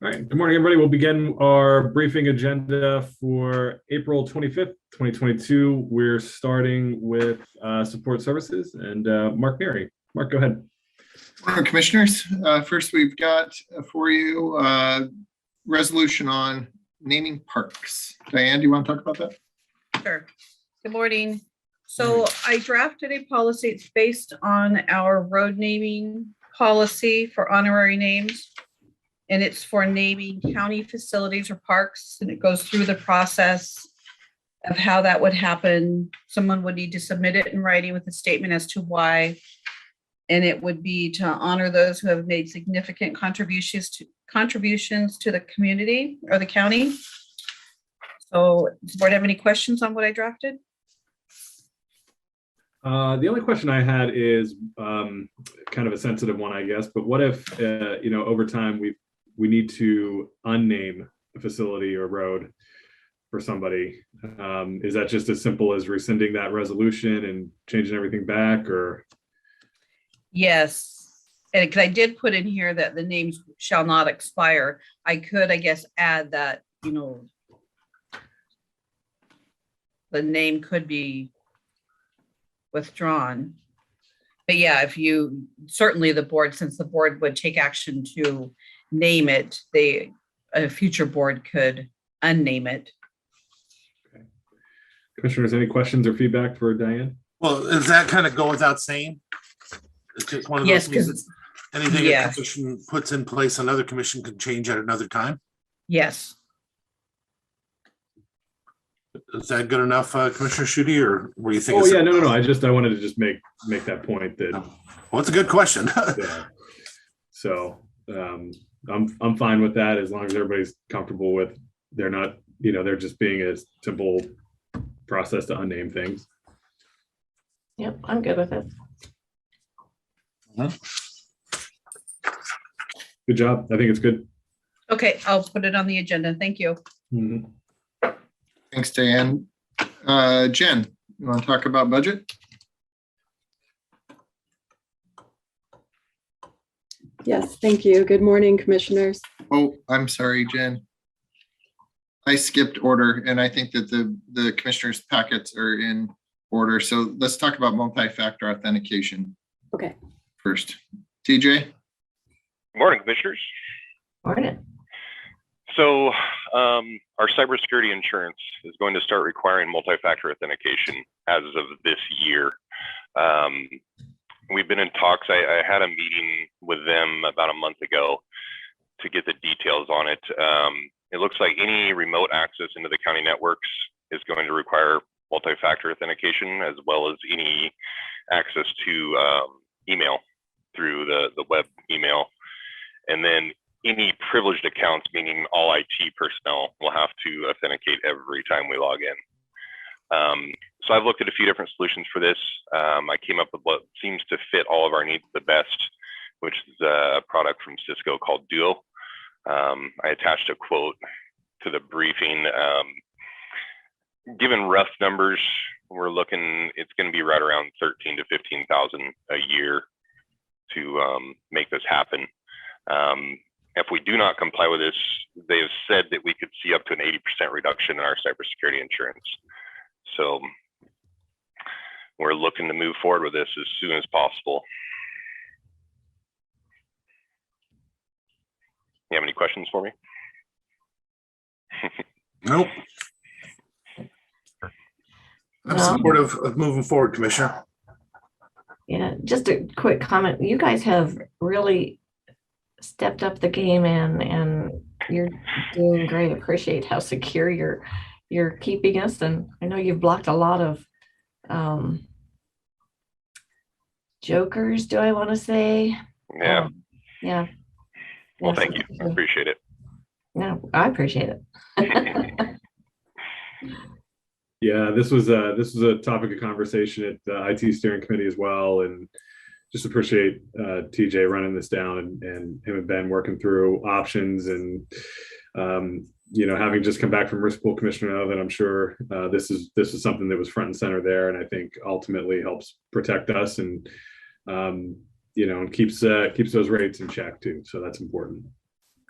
All right. Good morning, everybody. We'll begin our briefing agenda for April 25th, 2022. We're starting with support services and Mark Neary. Mark, go ahead. Morning, Commissioners. First, we've got for you resolution on naming parks. Diane, do you want to talk about that? Sure. Good morning. So I drafted a policy. It's based on our road naming policy for honorary names. And it's for naming county facilities or parks. And it goes through the process of how that would happen. Someone would need to submit it in writing with a statement as to why. And it would be to honor those who have made significant contributions to the community or the county. So does the board have any questions on what I drafted? The only question I had is kind of a sensitive one, I guess. But what if, over time we need to unname a facility or road for somebody? Is that just as simple as rescinding that resolution and changing everything back, or? Yes, and because I did put in here that the names shall not expire, I could, I guess, add that, the name could be withdrawn. But yeah, if you, certainly the board, since the board would take action to name it, a future board could unname it. Okay. Commissioners, any questions or feedback for Diane? Well, does that kind of go without saying? It's just one of those things that anything a commission puts in place, another commission can change at another time. Yes. Is that good enough, Commissioner Schutte, or were you thinking? Oh yeah, no. I wanted to just make that point that. Well, it's a good question. Yeah. So I'm fine with that as long as everybody's comfortable with. They're not, they're just being a simple process to unname things. Yep, I'm good with it. Good job. I think it's good. Okay, I'll put it on the agenda. Thank you. Mm-hmm. Thanks, Diane. Jen, you want to talk about budget? Yes, thank you. Good morning, Commissioners. Oh, I'm sorry, Jen. I skipped order, and I think that the Commissioners' packets are in order. So let's talk about multi-factor authentication. Okay. First, TJ. Good morning, Commissioners. Morning. So our cybersecurity insurance is going to start requiring multi-factor authentication as of this year. We've been in talks. I had a meeting with them about a month ago to get the details on it. It looks like any remote access into the county networks is going to require multi-factor authentication, as well as any access to email through the web email. And then any privileged accounts, meaning all IT personnel, will have to authenticate every time we log in. So I've looked at a few different solutions for this. I came up with what seems to fit all of our needs the best, which is a product from Cisco called Duo. I attached a quote to the briefing. Given rough numbers, we're looking, it's going to be right around 13 to 15,000 a year to make this happen. If we do not comply with this, they've said that we could see up to an 80% reduction in our cybersecurity insurance. So we're looking to move forward with this as soon as possible. You have any questions for me? Nope. I'm supportive of moving forward, Commissioner. Yeah, just a quick comment. You guys have really stepped up the game, and you're doing great. Appreciate how secure you're keeping us, and I know you've blocked a lot of jokers. Do I want to say? Yeah. Yeah. Well, thank you. I appreciate it. No, I appreciate it. Yeah, this was a topic of conversation at the IT steering committee as well, and just appreciate TJ running this down and him and Ben working through options, and having just come back from risk pool commissioner of it, I'm sure this is something that was front and center there, and I think ultimately helps protect us and and keeps those rates in check too. So that's important.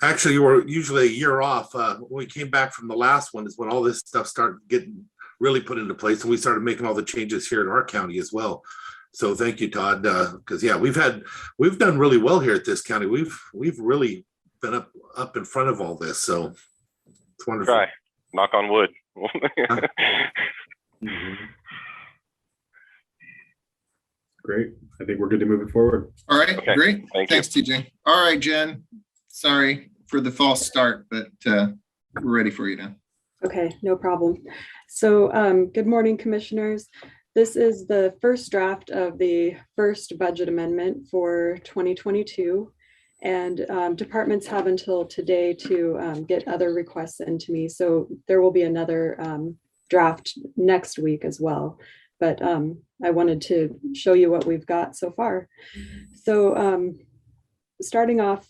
Actually, you were usually a year off. When we came back from the last one is when all this stuff started getting really put into place, and we started making all the changes here in our county as well. So thank you, Todd. Because yeah, we've done really well here at this county. We've really been up in front of all this. So it's wonderful. Try. Knock on wood. Great. I think we're good to move it forward. All right, Okay, great. thank you. Thanks, TJ. All right, Jen. Sorry for the false start, but we're ready for you now. Okay, no problem. So good morning, commissioners. This is the first draft of the first budget amendment for 2022. And departments have until today to get other requests into me. So there will be another draft next week as well. But I wanted to show you what we've got so far. So starting off,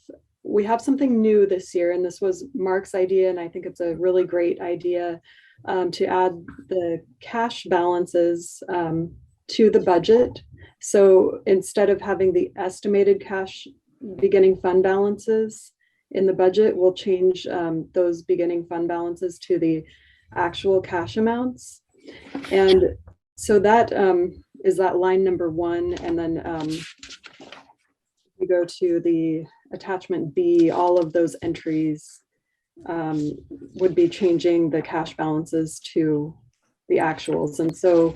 we have something new this year, and this was Mark's idea, and I think it's a really great idea to add the cash balances to the budget. So instead of having the estimated cash beginning fund balances in the budget, we'll change those beginning fund balances to the actual cash amounts. And so that is that line number 1. And then we go to the attachment B, all of those entries would be changing the cash balances to the actuals. And so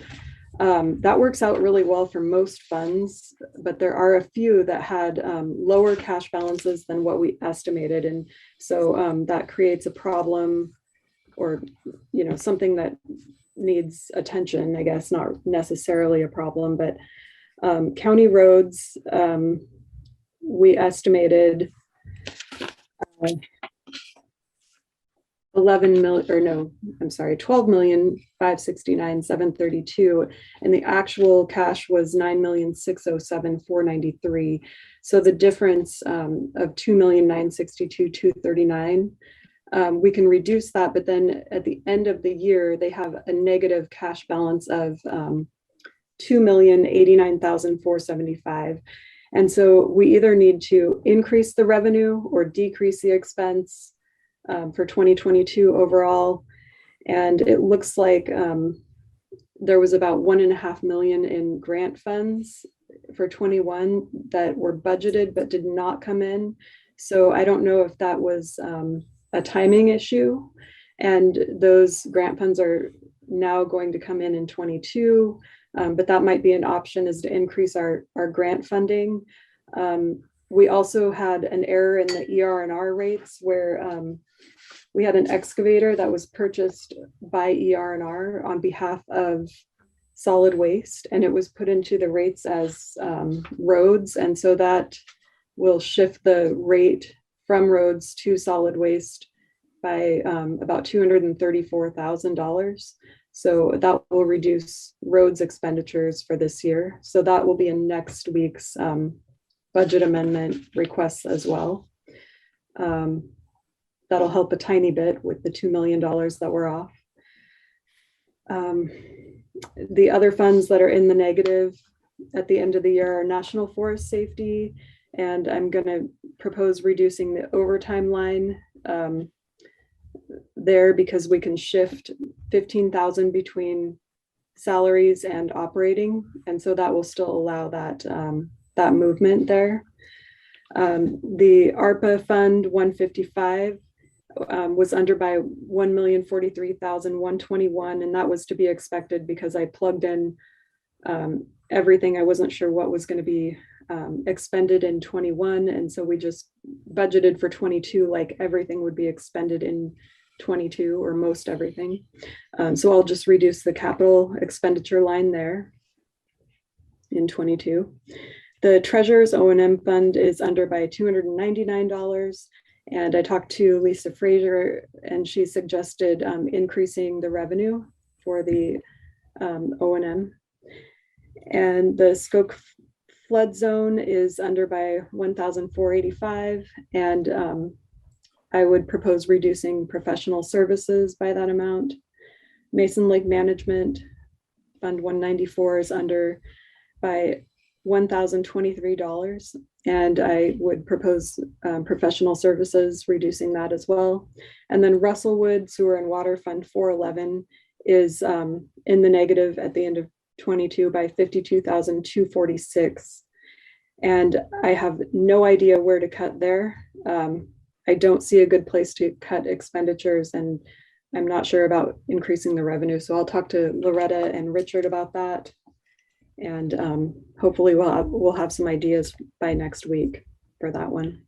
that works out really well for most funds, but there are a few that had lower cash balances than what we estimated. And so that creates a problem, or, you know, something that needs attention, I guess, not necessarily a problem, but county roads, we estimated 12,569,732, and the actual cash was 9,607,493. So the difference of 2,962,239. We can reduce that, but then at the end of the year, they have a negative cash balance of 2,089,475. And so we either need to increase the revenue or decrease the expense for 2022 overall. And it looks like there was about $1.5 million in grant funds for 21 that were budgeted but did not come in. So I don't know if that was a timing issue, and those grant funds are now going to come in 22, but that might be an option, is to increase our grant funding. We also had an error in the ER&R rates where we had an excavator that was purchased by ER&R on behalf of solid waste, and it was put into the rates as roads. And so that will shift the rate from roads to solid waste by about $234,000. So that will reduce roads expenditures for this year. So that will be in next week's budget amendment requests as well. That'll help a tiny bit with the $2 million that we're off. The other funds that are in the negative at the end of the year are National Forest Safety, and I'm going to propose reducing the overtime line there, because we can shift 15,000 between salaries and operating, and so that will still allow that that movement there. The ARPA fund 155 was under by 1,043,121, and that was to be expected because I plugged in everything. I wasn't sure what was going to be expended in 21, and so we just budgeted for 22 like everything would be expended in 22, or most everything. So I'll just reduce the capital expenditure line there in 22. The treasurer's O&M fund is under by $299, and I talked to Lisa Frazier, and she suggested increasing the revenue for the O&M. And the Skoke flood zone is under by 1,485, and I would propose reducing professional services by that amount. Mason Lake Management Fund 194 is under by $1,023, And I would propose professional services, reducing that as well. And then Russellwood Sewer and Water Fund 411 is in the negative at the end of 22 by 52,246. And I have no idea where to cut there. I don't see a good place to cut expenditures, and I'm not sure about increasing the revenue. So I'll talk to Loretta and Richard about that. And hopefully we'll have some ideas by next week for that one.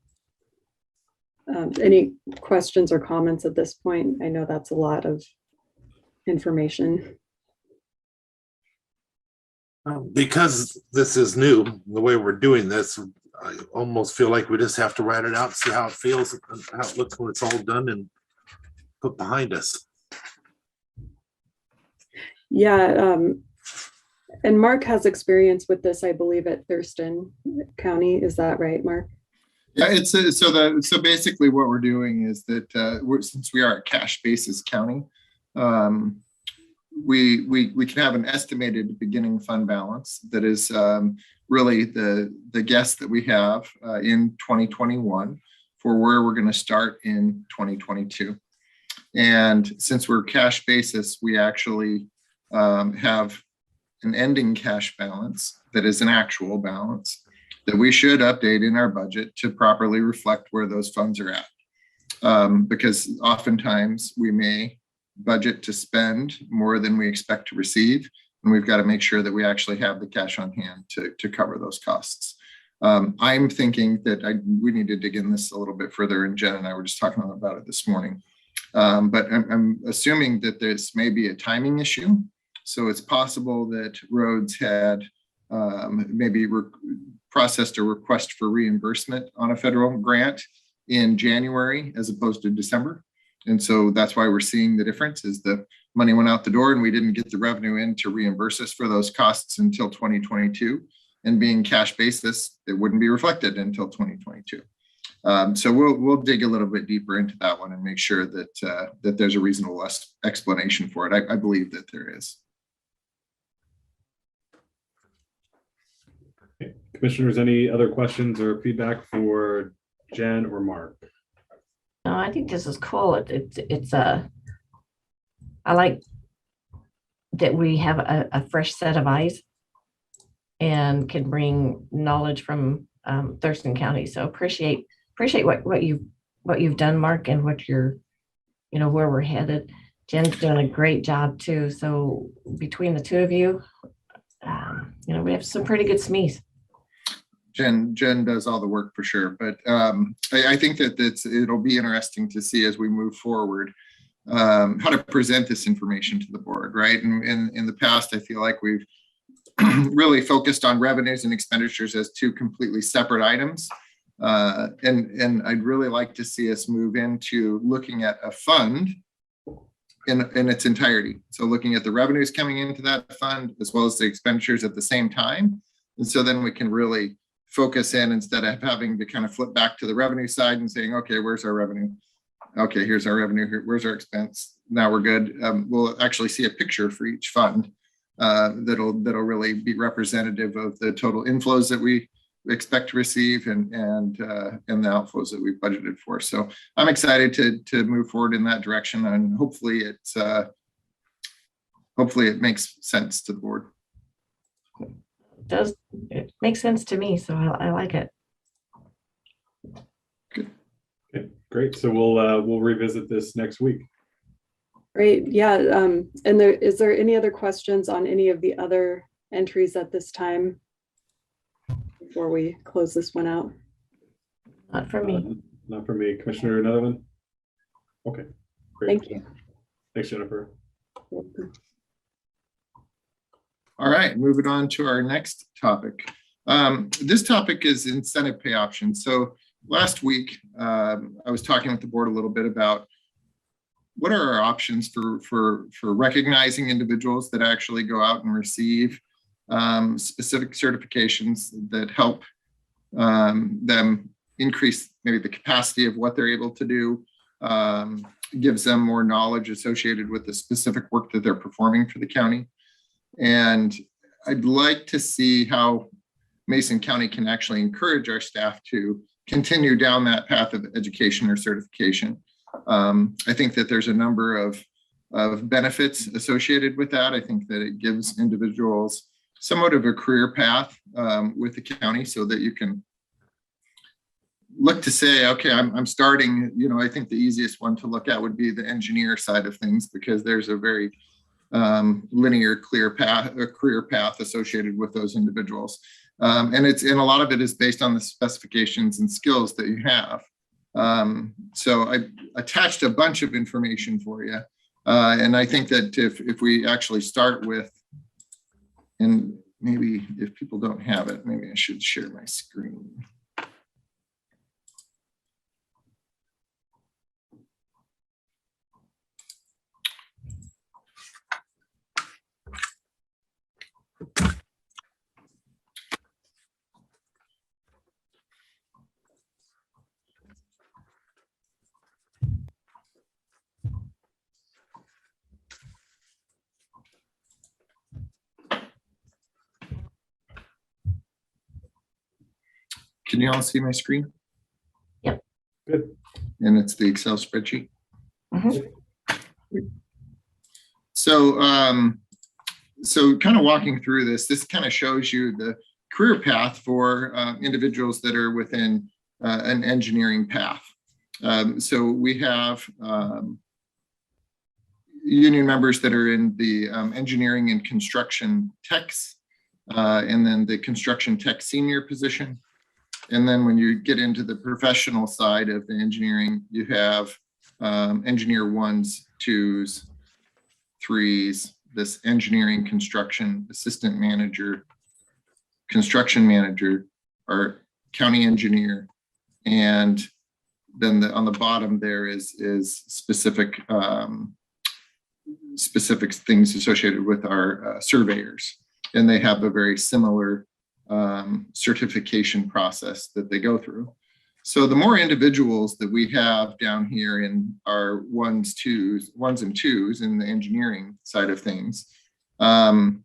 Any questions or comments at this point? I know that's a lot of information. Because this is new, the way we're doing this, I almost feel like we just have to write it out, see how it feels, how it looks when it's all done and put behind us. Yeah, and Mark has experience with this, I believe, at Thurston County. Is that right, Mark? Yeah, it's so basically what we're doing is that since we are a cash basis county, we can have an estimated beginning fund balance that is really the guess that we have in 2021 for where we're going to start in 2022. And since we're cash basis, we actually have an ending cash balance that is an actual balance that we should update in our budget to properly reflect where those funds are at. Because oftentimes we may budget to spend more than we expect to receive, and we've got to make sure that we actually have the cash on hand to cover those costs. I'm thinking that we need to dig in this a little bit further, and Jen and I were just talking about it this morning. But I'm assuming that this may be a timing issue. So it's possible that roads had maybe processed a request for reimbursement on a federal grant in January as opposed to December. And so that's why we're seeing the difference is the money went out the door and we didn't get the revenue in to reimburse us for those costs until 2022. And being cash basis, it wouldn't be reflected until 2022. So we'll dig a little bit deeper into that one and make sure that that there's a reasonable explanation for it. I believe that there is. Okay. Commissioners, any other questions or feedback for Jen or Mark? No, I think this is cool. I like that we have a fresh set of eyes and can bring knowledge from Thurston County. So appreciate what you've done, Mark, and what you're, where we're headed. Jen's doing a great job too. So between the two of you, we have some pretty good SMEs. Jen does all the work for sure, but I think that it'll be interesting to see as we move forward how to present this information to the board, right? And in the past, I feel like we've really focused on revenues and expenditures as two completely separate items. And I'd really like to see us move into looking at a fund in its entirety. So looking at the revenues coming into that fund as well as the expenditures at the same time. And so then we can really focus in instead of having to kind of flip back to the revenue side and saying, okay, where's our revenue? Okay, here's our revenue. Where's our expense? Now we're good. We'll actually see a picture for each fund that'll really be representative of the total inflows that we expect to receive and the outflows that we've budgeted for. So I'm excited to move forward in that direction, and hopefully it makes sense to the board. It makes sense to me, so I like it. Good. Okay, great. So we'll revisit this next week. Great. Yeah. And is there any other questions on any of the other entries at this time before we close this one out? Not for me. Not for me. Commissioner, another one? Okay, great. Thank you. Thanks, Jennifer. All right, moving on to our next topic. This topic is incentive pay options. So last week, I was talking with the board a little bit about what are our options for recognizing individuals that actually go out and receive specific certifications that help them increase maybe the capacity of what they're able to do, gives them more knowledge associated with the specific work that they're performing for the county. And I'd like to see how Mason County can actually encourage our staff to continue down that path of education or certification. I think that there's a number of benefits associated with that. I think that it gives individuals somewhat of a career path with the county, so that you can look to say, okay, I'm starting, you know, I think the easiest one to look at would be the engineer side of things, because there's a very linear, clear path, a career path associated with those individuals. And a lot of it is based on the specifications and skills that you have. So I attached a bunch of information for you. And I think that if we actually start with, and maybe if people don't have it, maybe I should share my screen. Can you all see my screen? Yep. Good. And it's the Excel spreadsheet. Mhm. So, so kind of walking through this kind of shows you the career path for individuals that are within an engineering path. So we have union members that are in the engineering and construction techs, and then the construction tech senior position. And then when you get into the professional side of the engineering, you have engineer 1s, 2s, 3s, this engineering construction assistant manager, construction manager, or county engineer. And then on the bottom there is specific things associated with our surveyors. And they have a very similar certification process that they go through. So the more individuals that we have down here in our ones and twos in the engineering side of things, the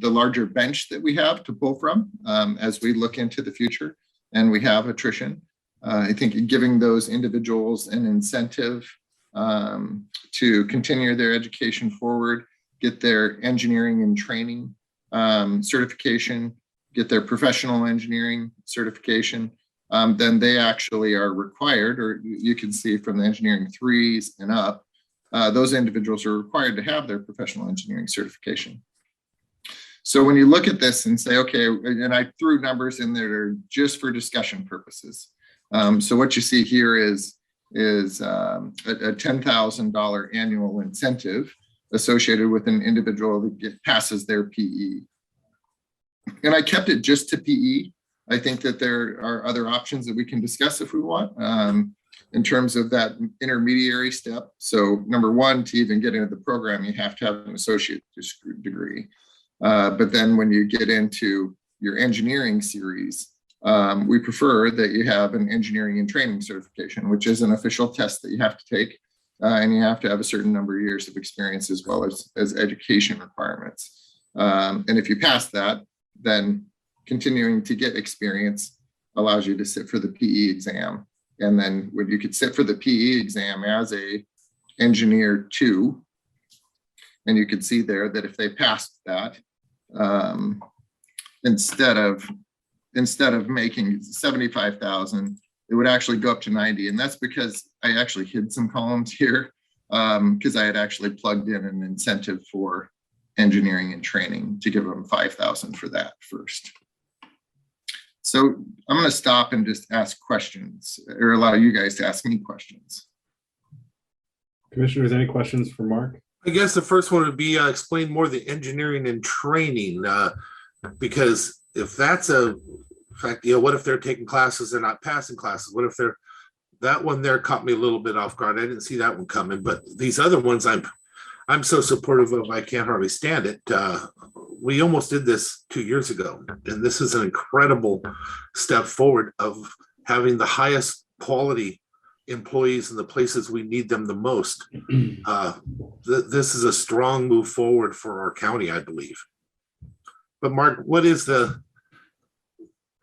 larger bench that we have to pull from as we look into the future and we have attrition. I think giving those individuals an incentive to continue their education forward, get their engineering and training certification, get their professional engineering certification, then they actually are required, or you can see from the engineering 3s and up, those individuals are required to have their professional engineering certification. So when you look at this and say, okay, and I threw numbers in there just for discussion purposes. So what you see here is a $10,000 annual incentive associated with an individual that passes their PE. And I kept it just to PE. I think that there are other options that we can discuss if we want in terms of that intermediary step. So number one, to even get into the program, you have to have an associate degree. But then when you get into your engineering series, we prefer that you have an engineering and training certification, which is an official test that you have to take. And you have to have a certain number of years of experience as well as education requirements. And if you pass that, then continuing to get experience allows you to sit for the PE exam. And then when you could sit for the PE exam as a engineer 2, and you could see there that if they passed that, instead of making 75,000, it would actually go up to 90. And that's because I actually hid some columns here because I had actually plugged in an incentive for engineering and training to give them 5,000 for that first. So I'm going to stop and just ask questions, or allow you guys to ask me questions. Commissioners, any questions for Mark? I guess the first one would be explain more the engineering and training, because if that's a fact, what if they're taking classes, they're not passing classes? What if they're, that one there caught me a little bit off guard. I didn't see that one coming, but these other ones I'm so supportive of, I can't hardly stand it. We almost did this 2 years ago, and this is an incredible step forward of having the highest quality employees in the places we need them the most. This is a strong move forward for our county, I believe. But Mark, what is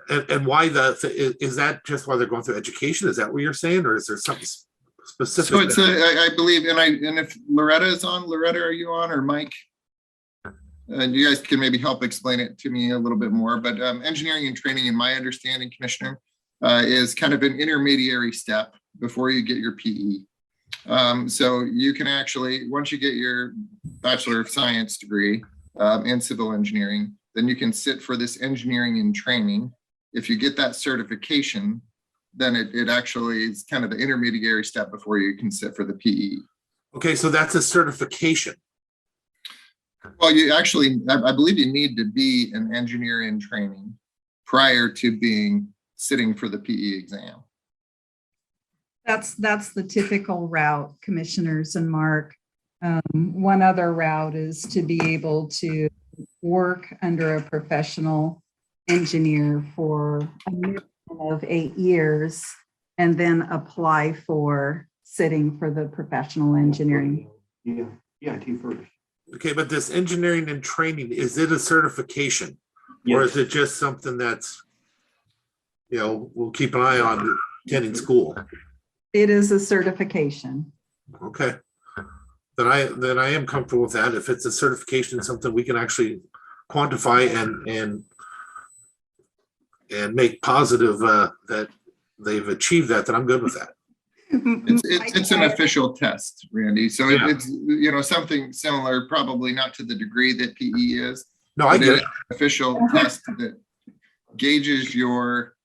and why is that just why they're going through education? Is that what you're saying, or is there something specific? So it's I believe, and if Loretta is on, Loretta, are you on, or Mike? You guys can maybe help explain it to me a little bit more, but engineering and training, in my understanding, Commissioner, is kind of an intermediary step before you get your PE. So you can actually, once you get your Bachelor of Science degree in civil engineering, then you can sit for this engineering and training. If you get that certification, then it actually is kind of the intermediary step before you can sit for the PE. Okay, so that's a certification. Well, you actually, I believe you need to be an engineer in training prior to sitting for the PE exam. That's the typical route, commissioners and Mark. One other route is to be able to work under a professional engineer for a minimum of 8 years and then apply for sitting for the professional engineering. Yeah, EIT first. Okay, but this engineering and training, is it a certification? Yes. Or is it just something that's, we'll keep an eye on attending school? It is a certification. Okay. Then I am comfortable with that. If it's a certification, something we can actually quantify and make positive that they've achieved that, then I'm good with that. It's an official test, Randy. So Yeah. it's something similar, probably not to the degree that PE is. No, I but get it's it. an official test that gauges your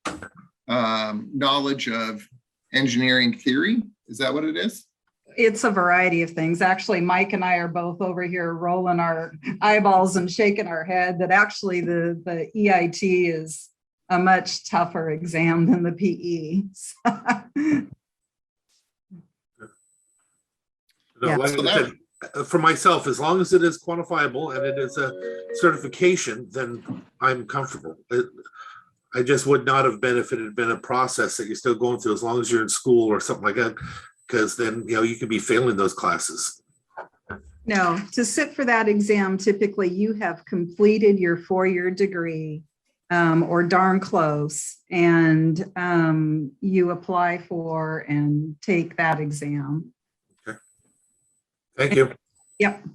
knowledge of engineering theory. Is that what it is? It's a variety of things. Actually, Mike and I are both over here rolling our eyeballs and shaking our head that actually the EIT is a much tougher exam than the PE. No, Yeah. like So I said, for myself, as long as it is quantifiable and it is a certification, then I'm comfortable. I just would not have benefited been a process that you're still going through as long as you're in school or something like that, because then you could be failing those classes. No, to sit for that exam, typically you have completed your 4-year degree or darn close, and you apply for and take that exam. Thank you. Yep.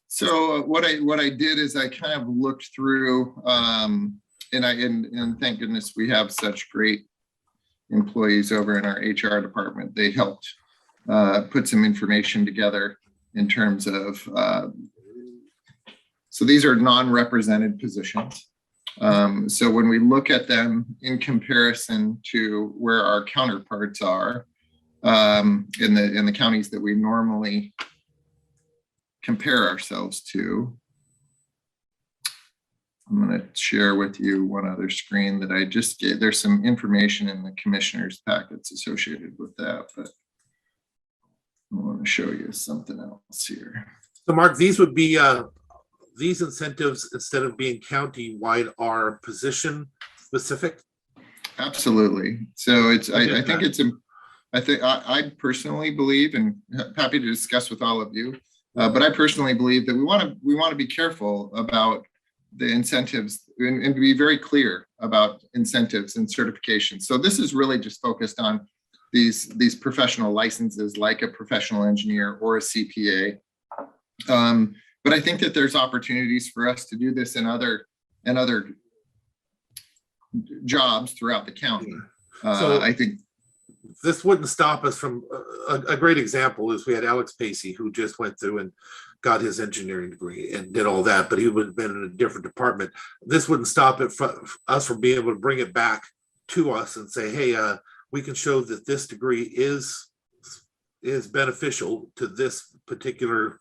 So what I did is I kind of looked through, and thank goodness we have such great employees over in our HR department. They helped put some information together in terms of, so these are non-represented positions. So when we look at them in comparison to where our counterparts are in the counties that we normally compare ourselves to, I'm going to share with you one other screen that I just gave. There's some information in the commissioner's packets associated with that, but I want to show you something else here. So Mark, these would be, these incentives, instead of being county-wide, are position specific? Absolutely. So it's, I think it's, I personally believe, and happy to discuss with all of you, but I personally believe that we want to be careful about the incentives and be very clear about incentives and certifications. So this is really just focused on these professional licenses, like a professional engineer or a CPA. But I think that there's opportunities for us to do this in other jobs throughout the county. So I think this wouldn't stop us from, a great example is we had Alex Pacey, who just went through and got his engineering degree and did all that, but he would have been in a different department. This wouldn't stop it from us from being able to bring it back to us and say, hey, we can show that this degree is beneficial to this particular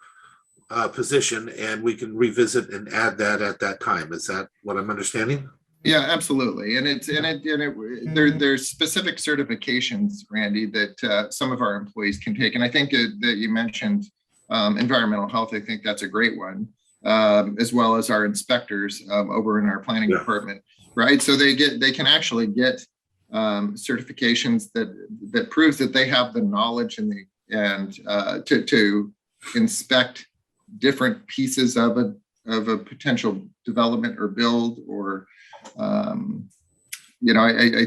position, and we can revisit and add that at that time. Is that what I'm understanding? Yeah, absolutely. And there's specific certifications, Randy, that some of our employees can take. And I think that you mentioned environmental health. I think that's a great one, as well as our inspectors over in our planning department, right? So they can actually get certifications that proves that they have the knowledge and to inspect different pieces of of a potential development or build, or I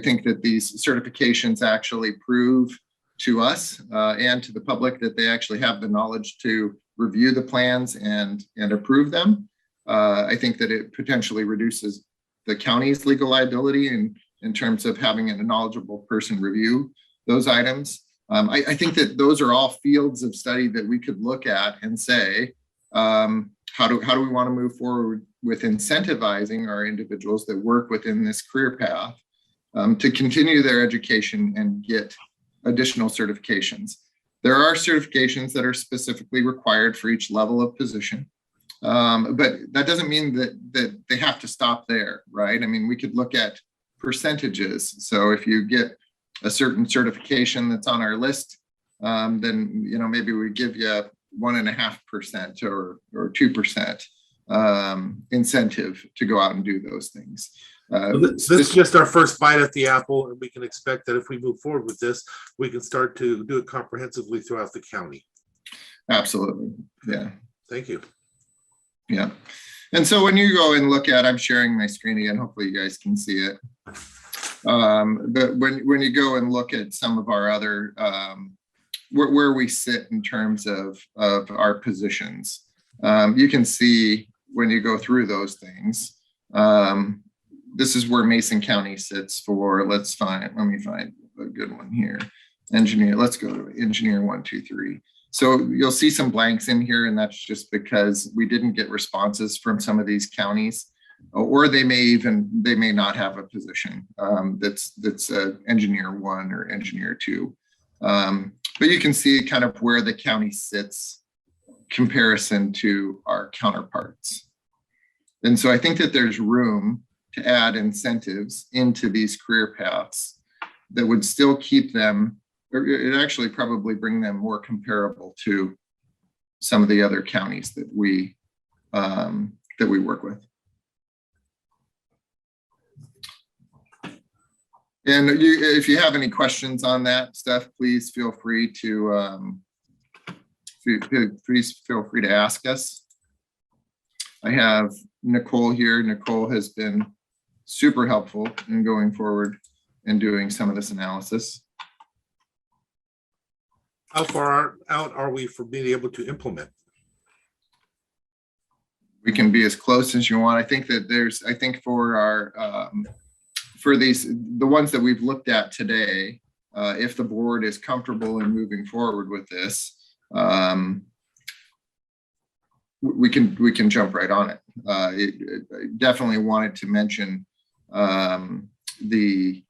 think that these certifications actually prove to us and to the public that they actually have the knowledge to review the plans and approve them. I think that it potentially reduces the county's legal liability in terms of having a knowledgeable person review those items. I think that those are all fields of study that we could look at and say, how do we want to move forward with incentivizing our individuals that work within this career path to continue their education and get additional certifications. There are certifications that are specifically required for each level of position, but that doesn't mean that they have to stop there, right? I mean, we could look at percentages. So if you get a certain certification that's on our list, then maybe we give you 1.5% or 2% incentive to go out and do those things. This is just our first bite at the apple, and we can expect that if we move forward with this, we can start to do it comprehensively throughout the county. Absolutely. Yeah. Thank you. Yeah. And so when you go and look at, I'm sharing my screen again, hopefully you guys can see it. But when you go and look at some of our other, where we sit in terms of our positions, you can see when you go through those things, this is where Mason County sits for, let me find a good one here. Engineer, let's go to engineer 1, 2, 3. So you'll see some blanks in here, and that's just because we didn't get responses from some of these counties, or they may not have a position that's engineer 1 or engineer 2. But you can see kind of where the county sits comparison to our counterparts. And so I think that there's room to add incentives into these career paths that would still keep them, or it actually probably bring them more comparable to some of the other counties that we work with. And if you have any questions on that stuff, please feel free to ask us. I have Nicole here. Nicole has been super helpful in going forward and doing some of this analysis. How far out are we for being able to implement? We can be as close as you want. I think that I think for our, for the ones that we've looked at today, if the board is comfortable in moving forward with this, we can jump right on it. I definitely wanted to mention the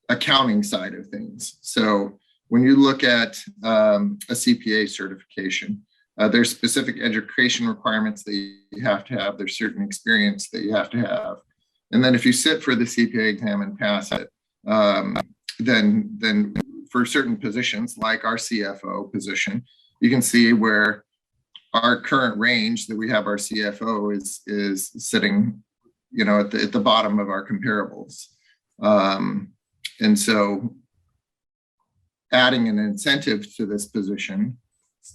accounting side of things. So when you look at a CPA certification, there's specific education requirements that you have to have. There's certain experience that you have to have. And then if you sit for the CPA exam and pass it, then for certain positions like our CFO position, you can see where our current range that we have our CFO is sitting, at the bottom of our comparables. And so adding an incentive to this position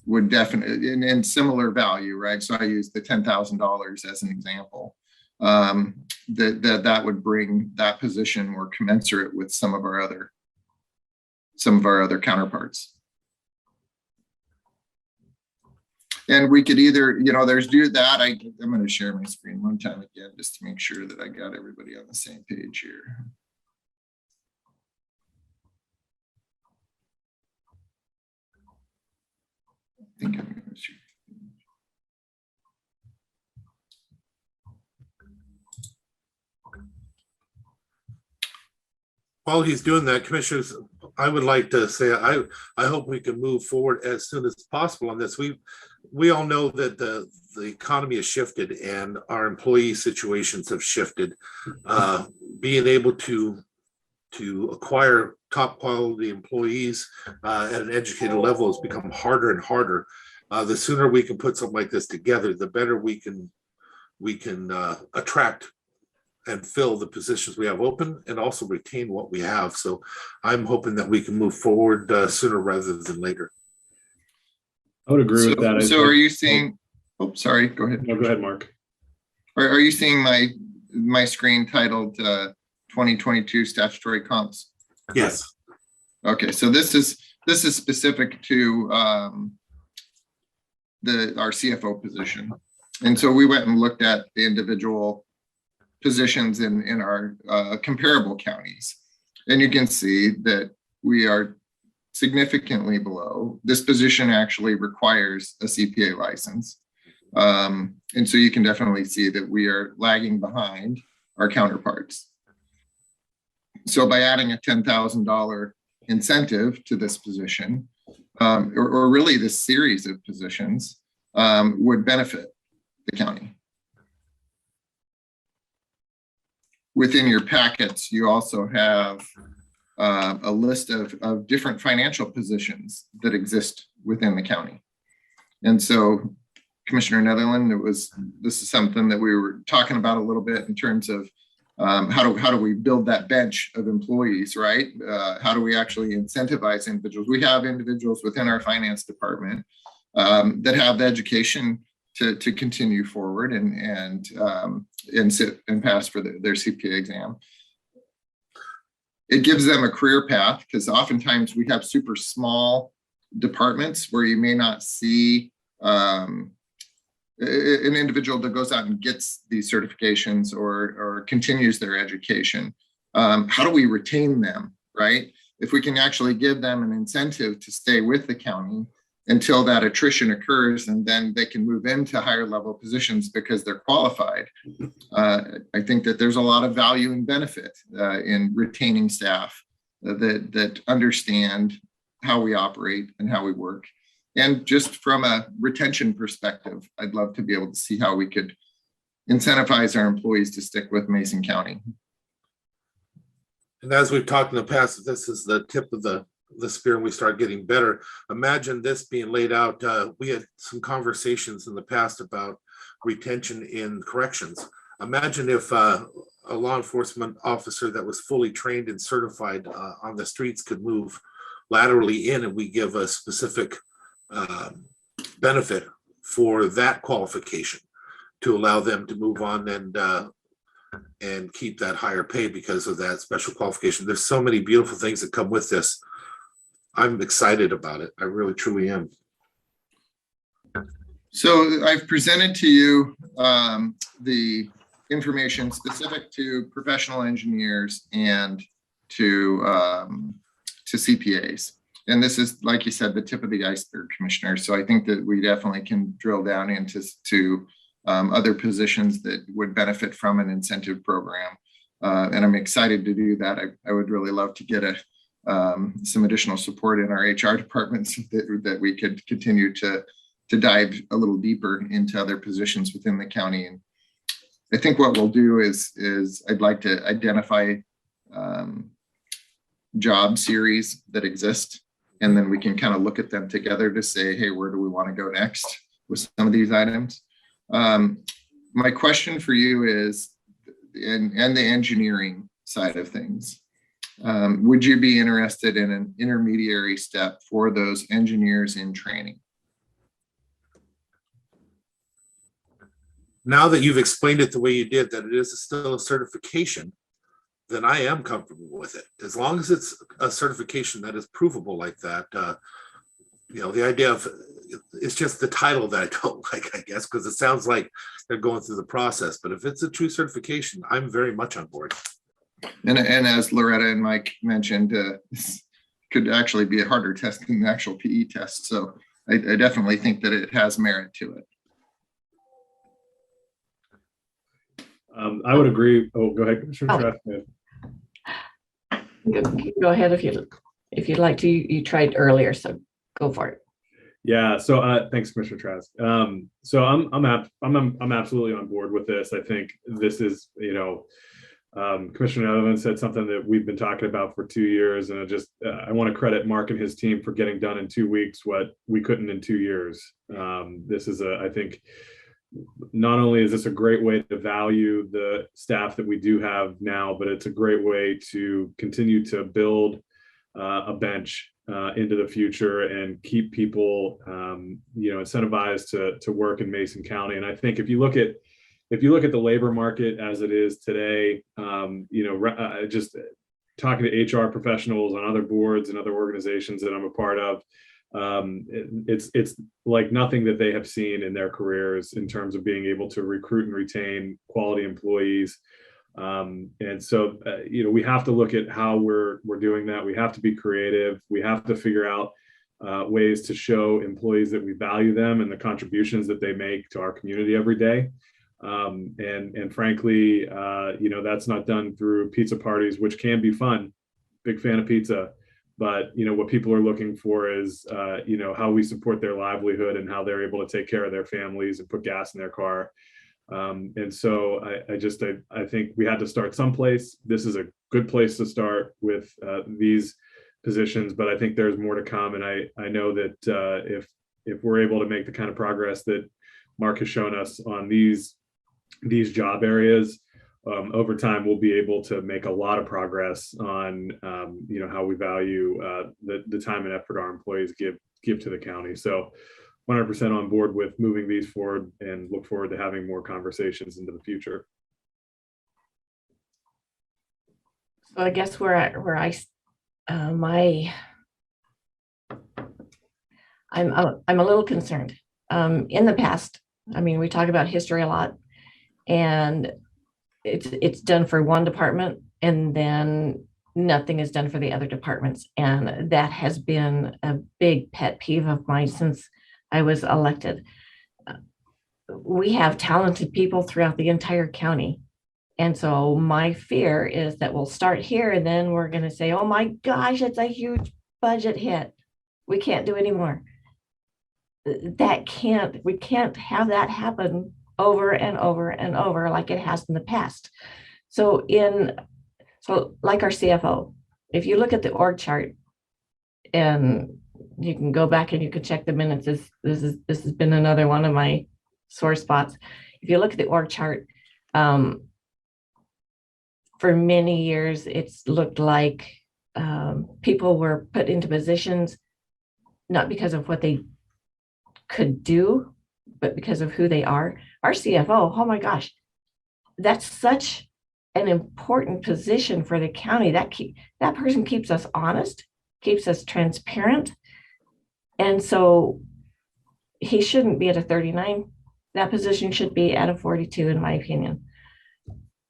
would definitely, in similar value, right? So I use the $10,000 as an example. That would bring that position more commensurate with some of our other counterparts. And we could either, there's do that. I'm going to share my screen one time again, just to make sure that I got everybody on the same page here. I think I'm going to share. While he's doing that, commissioners, I would like to say I hope we can move forward as soon as possible on this. We all know that the economy has shifted and our employee situations have shifted. Being able to acquire top quality employees at an educated level has become harder and harder. The sooner we can put something like this together, the better we can attract and fill the positions we have open and also retain what we have. So I'm hoping that we can move forward sooner rather than later. I would agree with that. So are you seeing, Oh, sorry, go ahead. No, go ahead, Mark. Are you seeing my screen titled 2022 statutory comps? Yes. Okay, so this is specific to our CFO position. And so we went and looked at the individual positions in our comparable counties. And you can see that we are significantly below. This position actually requires a CPA license. And so you can definitely see that we are lagging behind our counterparts. So by adding a $10,000 incentive to this position, or really this series of positions, would benefit the county. Within your packets, you also have a list of different financial positions that exist within the county. And so, Commissioner Netherland, this is something that we were talking about a little bit in terms of how do we build that bench of employees, right? How do we actually incentivize individuals? We have individuals within our finance department that have the education to continue forward and sit and pass for their CPA exam. It gives them a career path because oftentimes we have super small departments where you may not see an individual that goes out and gets these certifications or continues their education. How do we retain them, right? If we can actually give them an incentive to stay with the county until that attrition occurs, and then they can move into higher level positions because they're qualified. I think that there's a lot of value and benefit in retaining staff that understand how we operate and how we work. And just from a retention perspective, I'd love to be able to see how we could incentivize our employees to stick with Mason County. And as we've talked in the past, this is the tip of the spear and we start getting better. Imagine this being laid out. We had some conversations in the past about retention in corrections. Imagine if a law enforcement officer that was fully trained and certified on the streets could move laterally in, and we give a specific benefit for that qualification to allow them to move on and keep that higher pay because of that special qualification. There's so many beautiful things that come with this. I'm excited about it. I really, truly am. So I've presented to you the information specific to professional engineers and to CPAs. And this is, like you said, the tip of the iceberg, Commissioner. So I think that we definitely can drill down into other positions that would benefit from an incentive program. And I'm excited to do that. I would really love to get some additional support in our HR departments that we could continue to dive a little deeper into other positions within the county. And I think what we'll do is I'd like to identify job series that exist, and then we can kind of look at them together to say, hey, where do we want to go next with some of these items? My question for you is, and the engineering side of things, would you be interested in an intermediary step for those engineers in training? Now that you've explained it the way you did, that it is still a certification, then I am comfortable with it. As long as it's a certification that is provable like that, the idea of it's just the title that I don't like, I guess, because it sounds like they're going through the process. But if it's a true certification, I'm very much on board. And as Loretta and Mike mentioned, this could actually be a harder test than the actual PE test. So I definitely think that it has merit to it. I would agree. Oh, go ahead, Commissioner Trask. You can go ahead if you'd like to. You tried earlier, so go for it. Yeah. So thanks, Commissioner Trask. So I'm absolutely on board with this. I think this is, Commissioner Netherland said something that we've been talking about for 2 years, and I want to credit Mark and his team for getting done in 2 weeks what we couldn't in 2 years. This is I think not only is this a great way to value the staff that we do have now, but it's a great way to continue to build a bench into the future and keep people, incentivized to work in Mason County. And I think if you look at the labor market as it is today, just talking to HR professionals on other boards and other organizations that I'm a part of, it's like nothing that they have seen in their careers in terms of being able to recruit and retain quality employees. And so, we have to look at how we're doing that. We have to be creative. We have to figure out ways to show employees that we value them and the contributions that they make to our community every day. And frankly, that's not done through pizza parties, which can be fun. Big fan of pizza. But, what people are looking for is, how we support their livelihood and how they're able to take care of their families and put gas in their car. And so I think we had to start someplace. This is a good place to start with these positions, but I think there's more to come. And I know that if we're able to make the kind of progress that Mark has shown us on these job areas, over time, we'll be able to make a lot of progress on, how we value the time and effort our employees give to the county. So 100% on board with moving these forward and look forward to having more conversations into the future. So I guess I'm a little concerned. In the past, we talk about history a lot, and it's done for one department and then nothing is done for the other departments. And that has been a big pet peeve of mine since I was elected. We have talented people throughout the entire county. And so my fear is that we'll start here and then we're going to say, oh my gosh, it's a huge budget hit. We can't do anymore. We can't have that happen over and over and over like it has in the past. So like our CFO, if you look at the org chart, and you can go back and you can check the minutes. This has been another one of my sore spots. If you look at the org chart, for many years, it's looked like people were put into positions not because of what they could do, but because of who they are. Our CFO, oh my gosh, that's such an important position for the county. That person keeps us honest, keeps us transparent. And so he shouldn't be at a 39. That position should be at a 42, in my opinion.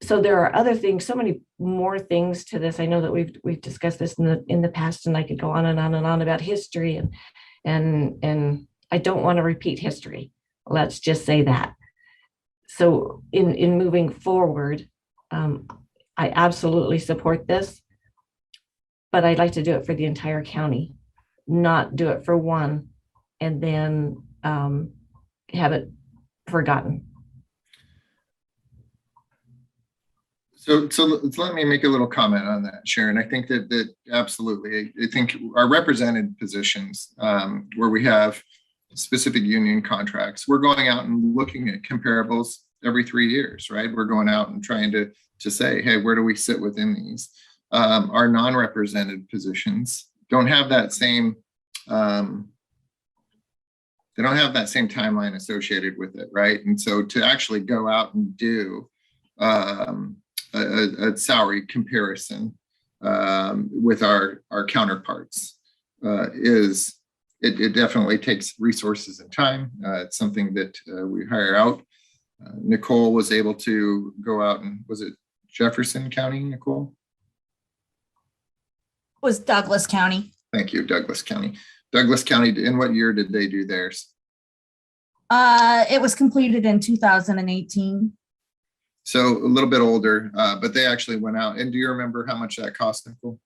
So there are other things, so many more things to this. I know that we've discussed this in the past, and I could go on and on and on about history, and I don't want to repeat history. Let's just say that. So in moving forward, I absolutely support this, but I'd like to do it for the entire county, not do it for one and then have it forgotten. So let me make a little comment on that, Sharon. I think that absolutely, I think our represented positions where we have specific union contracts, we're going out and looking at comparables every 3 years, right? We're going out and trying to say, hey, where do we sit within these? Our non-represented positions don't have that same, they don't have that same timeline associated with it, right? And so to actually go out and do a salary comparison with our counterparts it definitely takes resources and time. It's something that we hire out. Nicole was able to go out and, was it Jefferson County, Nicole? It was Douglas County. Thank you, Douglas County. Douglas County, in what year did they do theirs? It was completed in 2018. So a little bit older, but they actually went out. And do you remember how much that cost, Nicole?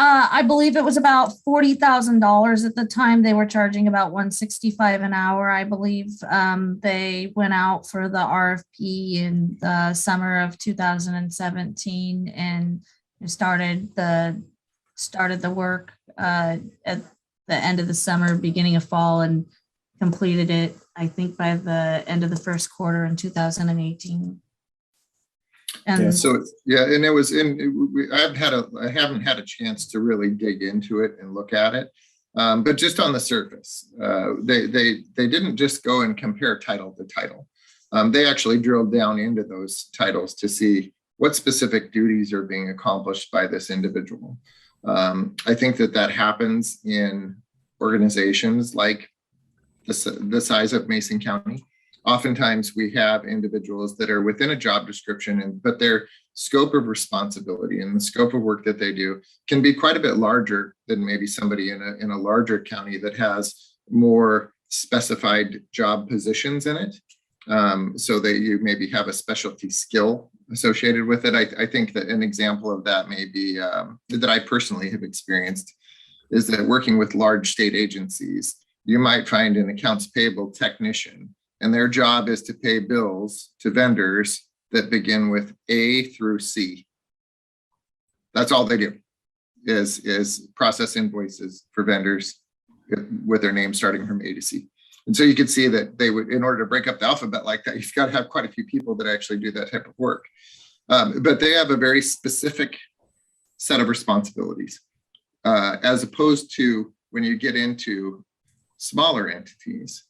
I believe it was about $40,000 at the time. They were charging about $165 an hour, I believe. They went out for the RFP in the summer of 2017 and started the work at the end of the summer, beginning of fall, and completed it, I think, by the end of the first quarter in 2018. And So, yeah, and it was I haven't had a chance to really dig into it and look at it. But just on the surface, they didn't just go and compare title to title. They actually drilled down into those titles to see what specific duties are being accomplished by this individual. I think that happens in organizations like the size of Mason County. Oftentimes we have individuals that are within a job description, but their scope of responsibility and the scope of work that they do can be quite a bit larger than maybe somebody in a larger county that has more specified job positions in it. So that you maybe have a specialty skill associated with it. I think that an example of that may be that I personally have experienced is that working with large state agencies, you might find an accounts payable technician, and their job is to pay bills to vendors that begin with A through C. That's all they do is process invoices for vendors with their name starting from A to C. And so you could see that they would, in order to break up the alphabet like that, you've got to have quite a few people that actually do that type of work. But they have a very specific set of responsibilities, as opposed to when you get into smaller entities.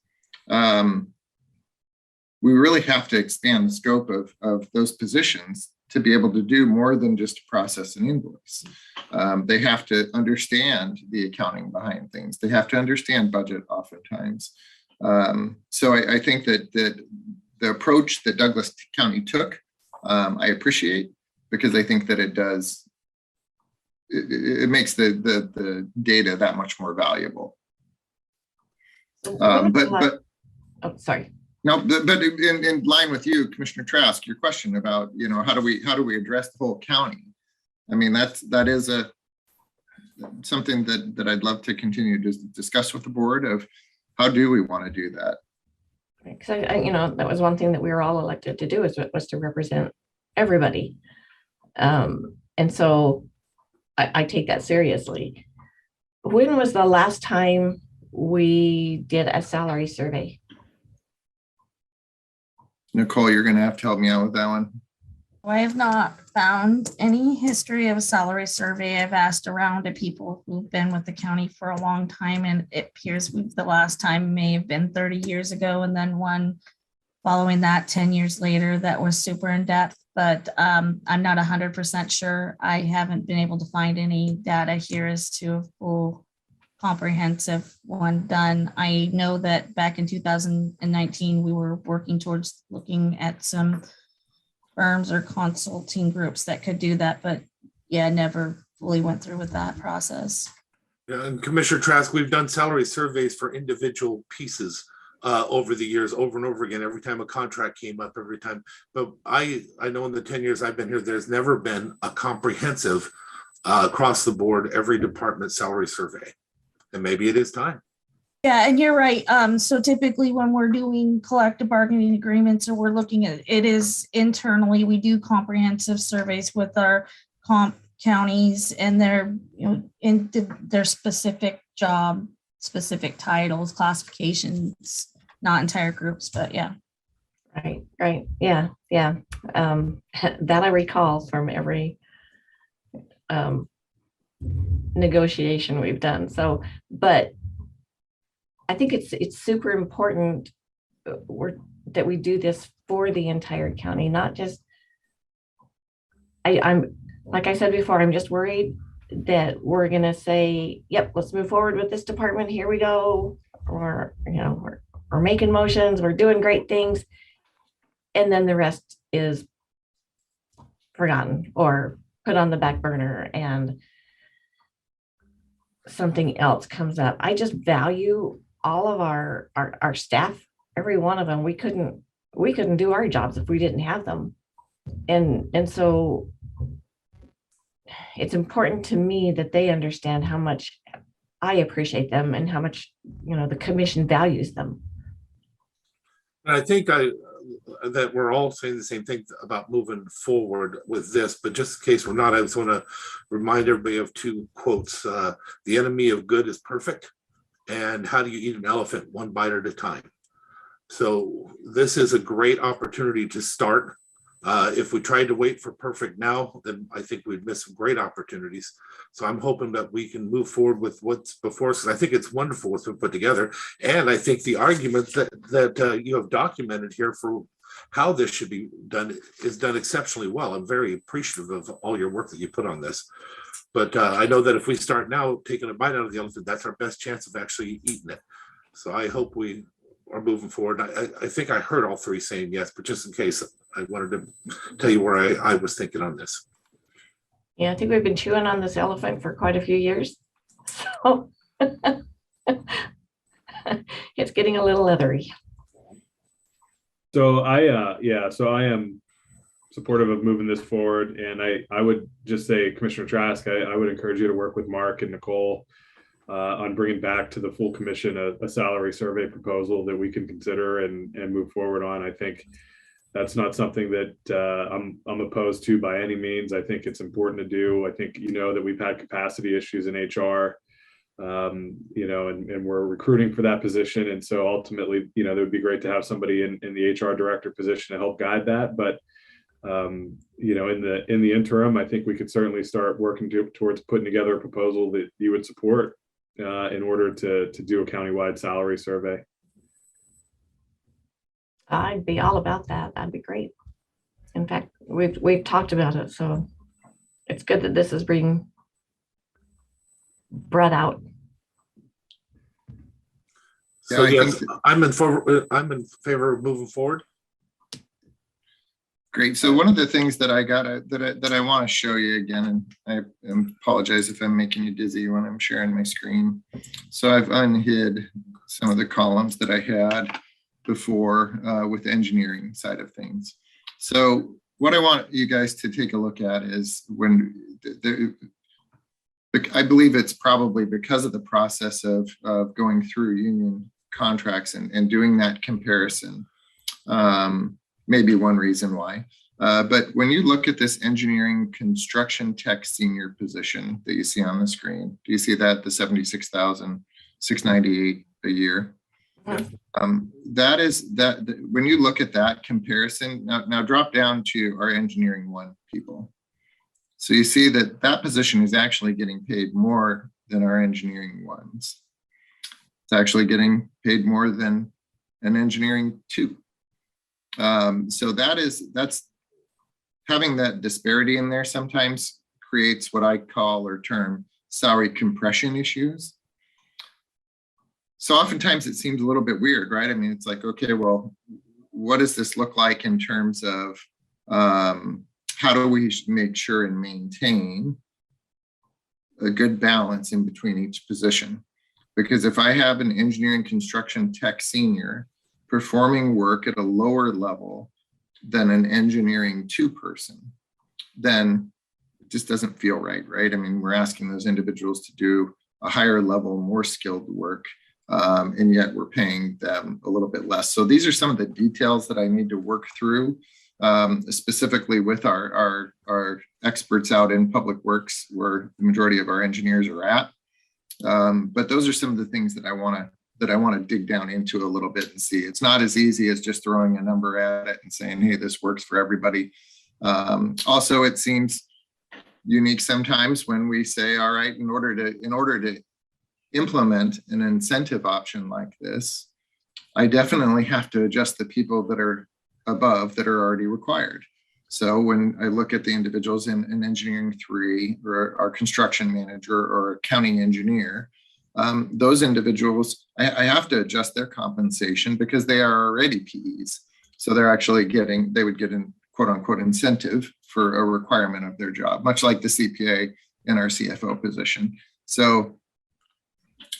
We really have to expand the scope of those positions to be able to do more than just process an invoice. They have to understand the accounting behind things. They have to understand budget oftentimes. So I think that the approach that Douglas County took, I appreciate, because I think that it makes the data that much more valuable. But oh, sorry. No, but in line with you, Commissioner Trask, your question about, how do we address the whole county? I mean, that is something that I'd love to continue to discuss with the board of how do we want to do that? Because that was one thing that we were all elected to do was to represent everybody. And so I take that seriously. When was the last time we did a salary survey? Nicole, you're going to have to help me out with that one. I have not found any history of a salary survey. I've asked around to people who've been with the county for a long time, and it appears the last time may have been 30 years ago, and then one following that 10 years later that was super in depth. But I'm not 100% sure. I haven't been able to find any data here as to a full comprehensive one done. I know that back in 2019, we were working towards looking at some firms or consulting groups that could do that, but yeah, never fully went through with that process. Yeah, and Commissioner Trask, we've done salary surveys for individual pieces over the years, over and over again, every time a contract came up, every time. But I know in the 10 years I've been here, there's never been a comprehensive across the board, every department salary survey. And maybe it is time. Yeah, and you're right. So typically when we're doing collective bargaining agreements or we're looking at it is internally, we do comprehensive surveys with our comp counties and their, in their specific job, specific titles, classifications, not entire groups, but yeah. Right. Yeah. That I recall from every negotiation we've done. So, but I think it's super important that we do this for the entire county, not just, I'm like I said before, I'm just worried that we're going to say, yep, let's move forward with this department. Here we go. Or, we're making motions, we're doing great things. And then the rest is forgotten or put on the back burner and something else comes up. I just value all of our staff, every one of them. We couldn't do our jobs if we didn't have them. And so it's important to me that they understand how much I appreciate them and how much, the commission values them. And I think that we're all saying the same thing about moving forward with this, but just in case we're not, I just want to remind everybody of two quotes. The enemy of good is perfect. And how do you eat an elephant? One bite at a time. So this is a great opportunity to start If we tried to wait for perfect now, then I think we'd miss some great opportunities. So I'm hoping that we can move forward with what's before us. I think it's wonderful what's been put together. And I think the arguments that you have documented here for how this should be done is done exceptionally well. I'm very appreciative of all your work that you put on this. But I know that if we start now taking a bite out of the elephant, that's our best chance of actually eating it. So I hope we are moving forward. I think I heard all three saying yes, but just in case, I wanted to tell you where I was thinking on this. Yeah, I think we've been chewing on this elephant for quite a few years. So it's getting a little leathery. So I am supportive of moving this forward. And I would just say, Commissioner Trask, I would encourage you to work with Mark and Nicole on bringing back to the full commission a salary survey proposal that we can consider and move forward on. I think that's not something that I'm opposed to by any means. I think it's important to do. I think, that we've had capacity issues in HR, and we're recruiting for that position. And so ultimately, it would be great to have somebody in the HR director position to help guide that. But in the interim, I think we could certainly start working towards putting together a proposal that you would support in order to do a countywide salary survey. I'd be all about that. That'd be great. In fact, we've talked about it, so it's good that this is being brought out. So Yeah, yes, I'm in favor of moving forward. Great. So one of the things that I want to show you again, and I apologize if I'm making you dizzy when I'm sharing my screen. So I've unhid some of the columns that I had before with the engineering side of things. So what I want you guys to take a look at is I believe it's probably because of the process of going through union contracts and doing that comparison. Maybe one reason why. But when you look at this engineering construction tech senior position that you see on the screen, do you see that the $76,698 a year? That is that when you look at that comparison, now drop down to our engineering one people. So you see that position is actually getting paid more than our engineering ones. It's actually getting paid more than an engineering two. So that's having that disparity in there sometimes creates what I call or term salary compression issues. So oftentimes it seems a little bit weird, right? I mean, it's like, okay, well, what does this look like in terms of how do we make sure and maintain a good balance in between each position? Because if I have an engineering construction tech senior performing work at a lower level than an engineering two person, then it just doesn't feel right, right? I mean, we're asking those individuals to do a higher level, more skilled work, and yet we're paying them a little bit less. So these are some of the details that I need to work through, specifically with our experts out in public works, where the majority of our engineers are at. But those are some of the things that I want to dig down into a little bit and see. It's not as easy as just throwing a number at it and saying, hey, this works for everybody. Also, it seems unique sometimes when we say, all right, in order to implement an incentive option like this, I definitely have to adjust the people that are above that are already required. So when I look at the individuals in engineering 3 or our construction manager or accounting engineer, those individuals, I have to adjust their compensation because they are already PEs. So they're actually they would get an quote unquote incentive for a requirement of their job, much like the CPA in our CFO position. So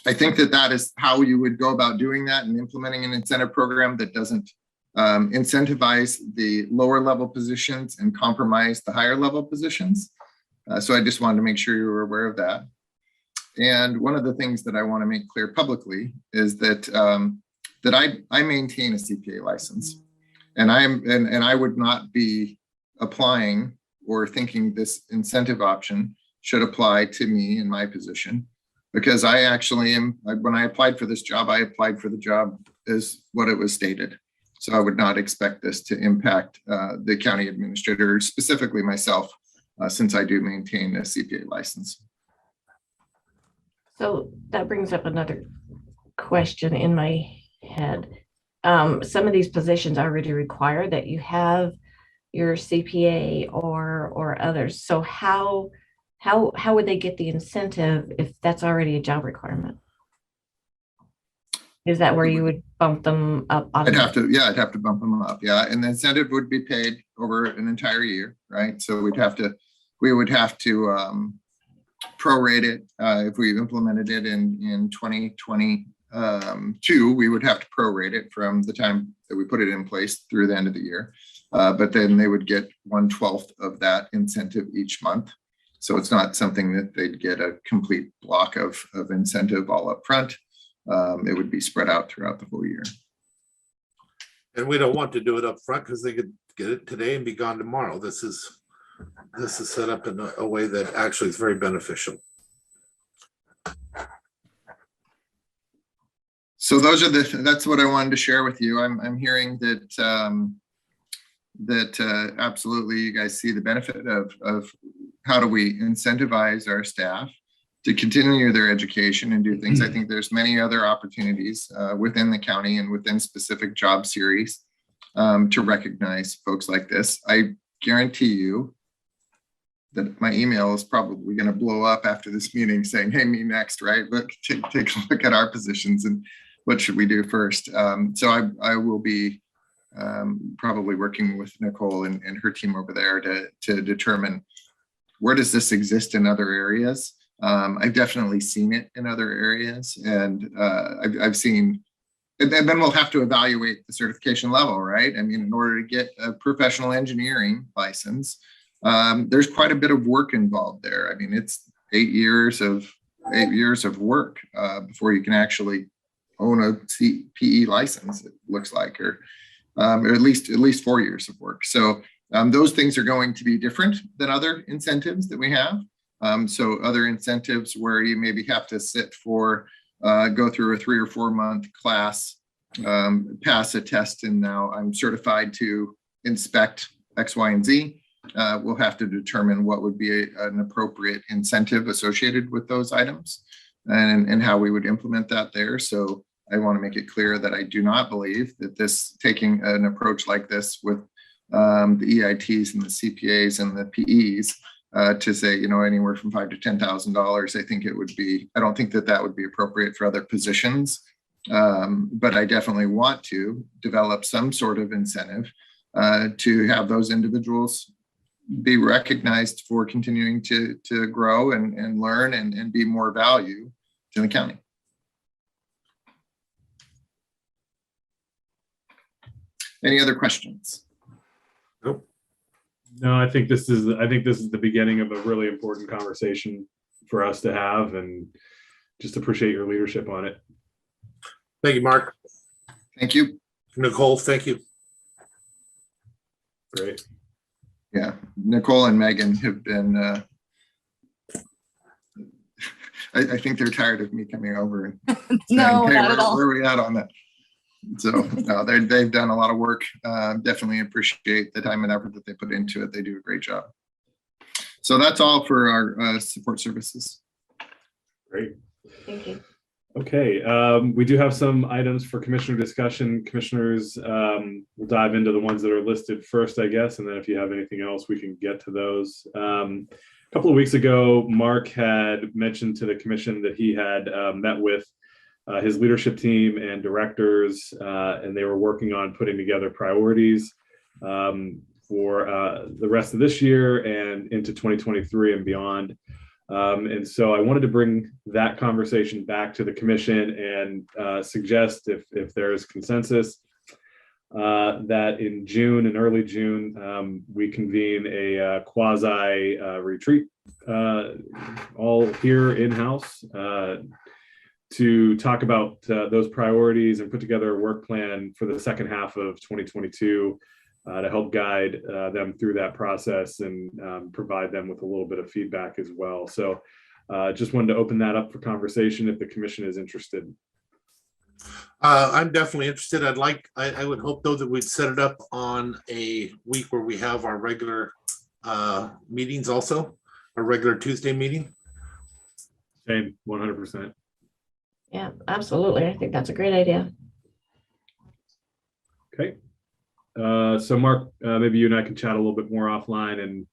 I think that is how you would go about doing that and implementing an incentive program that doesn't incentivize the lower level positions and compromise the higher level positions. So I just wanted to make sure you were aware of that. And one of the things that I want to make clear publicly is that I maintain a CPA license, and I would not be applying or thinking this incentive option should apply to me in my position, because I actually am. When I applied for this job, I applied for the job as what it was stated. So I would not expect this to impact the county administrator, specifically myself, since I do maintain a CPA license. So that brings up another question in my head. Some of these positions already require that you have your CPA or others. So how would they get the incentive if that's already a job requirement? Is that where you would bump them up? I'd have to bump them up. Yeah. And the incentive would be paid over an entire year, right? So we would have to prorate it. If we implemented it in 2022, we would have to prorate it from the time that we put it in place through the end of the year. But then they would get 1/12 of that incentive each month. So it's not something that they'd get a complete block of incentive all up front. It would be spread out throughout the whole year. And we don't want to do it up front because they could get it today and be gone tomorrow. This is set up in a way that actually is very beneficial. So that's what I wanted to share with you. I'm hearing that absolutely you guys see the benefit of how do we incentivize our staff to continue their education and do things. I think there's many other opportunities within the county and within specific job series to recognize folks like this. I guarantee you that my email is probably going to blow up after this meeting saying, hey, me next, right? Look, take a look at our positions and what should we do first? So I will be probably working with Nicole and her team over there to determine where does this exist in other areas. I've definitely seen it in other areas, and I've seen, and then we'll have to evaluate the certification level, right? I mean, in order to get a professional engineering license, there's quite a bit of work involved there. I mean, it's 8 years of work before you can actually own a CPE license. It looks like, or at least 4 years of work. So those things are going to be different than other incentives that we have. So other incentives where you maybe have to sit for, go through a 3 or 4 month class, pass a test, and now I'm certified to inspect X, Y, and Z. We'll have to determine what would be an appropriate incentive associated with those items and how we would implement that there. So I want to make it clear that I do not believe that taking an approach like this with the EITs and the CPAs and the PEs to say, anywhere from $5,000 to $10,000, I think I don't think that would be appropriate for other positions. But I definitely want to develop some sort of incentive to have those individuals be recognized for continuing to grow and learn and be more value to the county. Any other questions? Nope. No, I think this is the beginning of a really important conversation for us to have, and just appreciate your leadership on it. Thank you, Mark. Thank you. Nicole, thank you. Great. Yeah, Nicole and Megan have been, I think they're tired of me coming over and saying, No, hey, not at all. where are we at on that? So no, they've done a lot of work. Definitely appreciate the time and effort that they put into it. They do a great job. So that's all for our support services. Great. Thank you. Okay, we do have some items for commissioner discussion. Commissioners, we'll dive into the ones that are listed first, I guess, and then if you have anything else, we can get to those. A couple of weeks ago, Mark had mentioned to the commission that he had met with his leadership team and directors, and they were working on putting together priorities for the rest of this year and into 2023 and beyond. And so I wanted to bring that conversation back to the commission and suggest, if there is consensus, that in June and early June, we convene a quasi retreat all here in-house to talk about those priorities and put together a work plan for the second half of 2022 to help guide them through that process and provide them with a little bit of feedback as well. So just wanted to open that up for conversation if the commission is interested. I'm definitely interested. I would hope though that we'd set it up on a week where we have our regular meetings also, a regular Tuesday meeting. Same, 100%. Yeah, absolutely. I think that's a great idea. Okay. So Mark, maybe you and I can chat a little bit more offline, and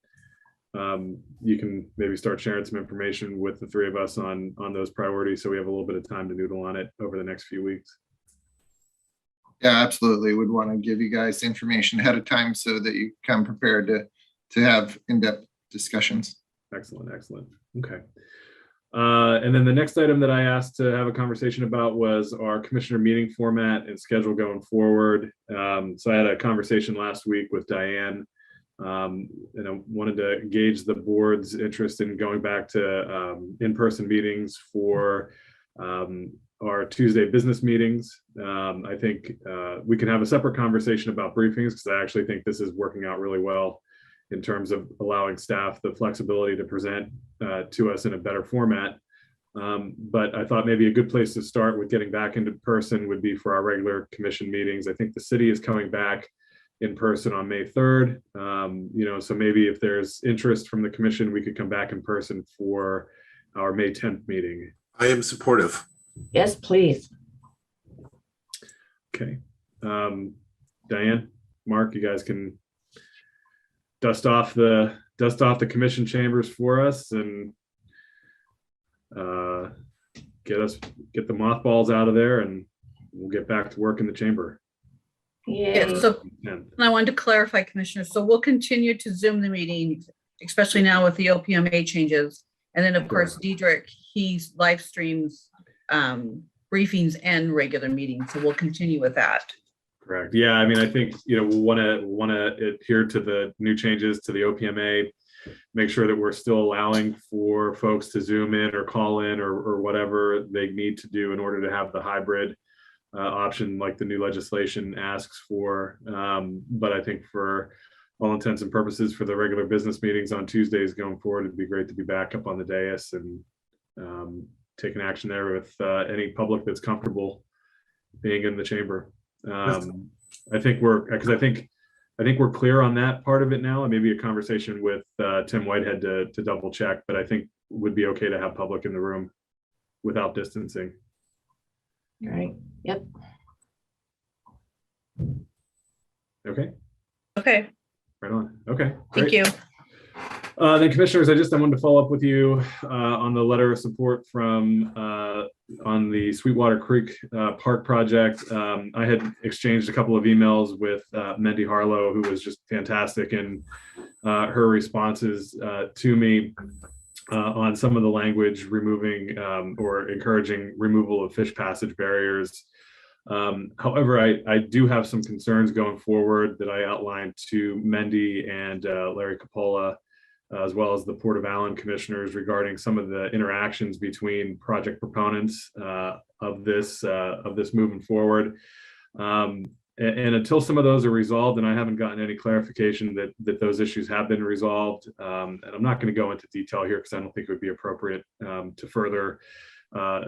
you can maybe start sharing some information with the three of us on those priorities, so we have a little bit of time to noodle on it over the next few weeks. Yeah, absolutely. Would want to give you guys information ahead of time so that you come prepared to have in-depth discussions. Excellent, excellent. Okay. And then the next item that I asked to have a conversation about was our commissioner meeting format and schedule going forward. So I had a conversation last week with Diane, and I wanted to gauge the board's interest in going back to in-person meetings for our Tuesday business meetings. I think we can have a separate conversation about briefings, because I actually think this is working out really well in terms of allowing staff the flexibility to present to us in a better format. But I thought maybe a good place to start with getting back into person would be for our regular commission meetings. I think the city is coming back in person on May 3rd. So maybe if there's interest from the commission, we could come back in person for our May 10th meeting. I am supportive. Yes, please. Okay. Diane, Mark, you guys can dust off the commission chambers for us and get the mothballs out of there, and we'll get back to work in the chamber. Yeah, Yay. so and I wanted to clarify, Commissioner, so we'll continue to Zoom the meeting, especially now with the OPMA changes. And then of course, Diedrich, he live streams briefings and regular meetings. So we'll continue with that. Correct. Yeah, I mean, I think, we'll want to adhere to the new changes to the OPMA, make sure that we're still allowing for folks to Zoom in or call in or whatever they need to do in order to have the hybrid option like the new legislation asks for. But I think for all intents and purposes, for the regular business meetings on Tuesdays going forward, it'd be great to be back up on the dais and taking action there with any public that's comfortable being in the chamber. I think we're clear on that part of it now, and maybe a conversation with Tim Whitehead to double check, but I think it would be okay to have public in the room without distancing. Right. Yep. Okay. Okay, Right on. Okay. thank Great. you. Then commissioners, I wanted to follow up with you on the letter of support from on the Sweetwater Creek Park project. I had exchanged a couple of emails with Mendy Harlow, who was just fantastic in her responses to me on some of the language removing or encouraging removal of fish passage barriers. However, I do have some concerns going forward that I outlined to Mendy and Larry Capola, as well as the Port of Allen commissioners, regarding some of the interactions between project proponents of this moving forward. And until some of those are resolved, and I haven't gotten any clarification that those issues have been resolved, and I'm not going to go into detail here because I don't think it would be appropriate to further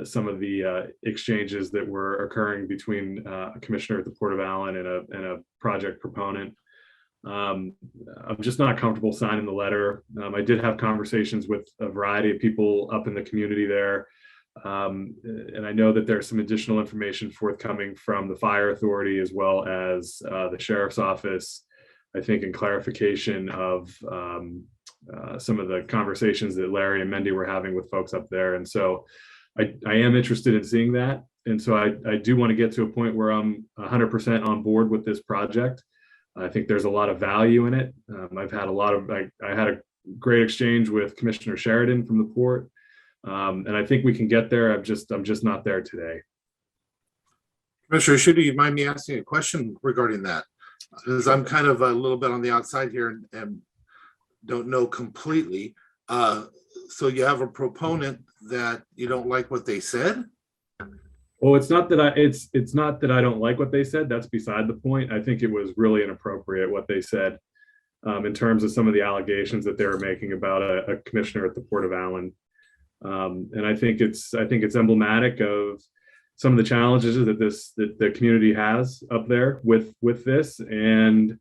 some of the exchanges that were occurring between a commissioner at the Port of Allen and a project proponent. I'm just not comfortable signing the letter. I did have conversations with a variety of people up in the community there. And I know that there's some additional information forthcoming from the fire authority as well as the sheriff's office, I think, in clarification of some of the conversations that Larry and Mendy were having with folks up there. And so I am interested in seeing that. And so I do want to get to a point where I'm 100% on board with this project. I think there's a lot of value in it. I've had I had a great exchange with Commissioner Sheridan from the port. And I think we can get there. I'm just not there today. Commissioner, should you mind me asking a question regarding that? Because I'm kind of a little bit on the outside here and don't know completely. So you have a proponent that you don't like what they said? Well, it's not that I don't like what they said. That's beside the point. I think it was really inappropriate what they said in terms of some of the allegations that they were making about a commissioner at the Port of Allen. And I think it's emblematic of some of the challenges that the community has up there with this, and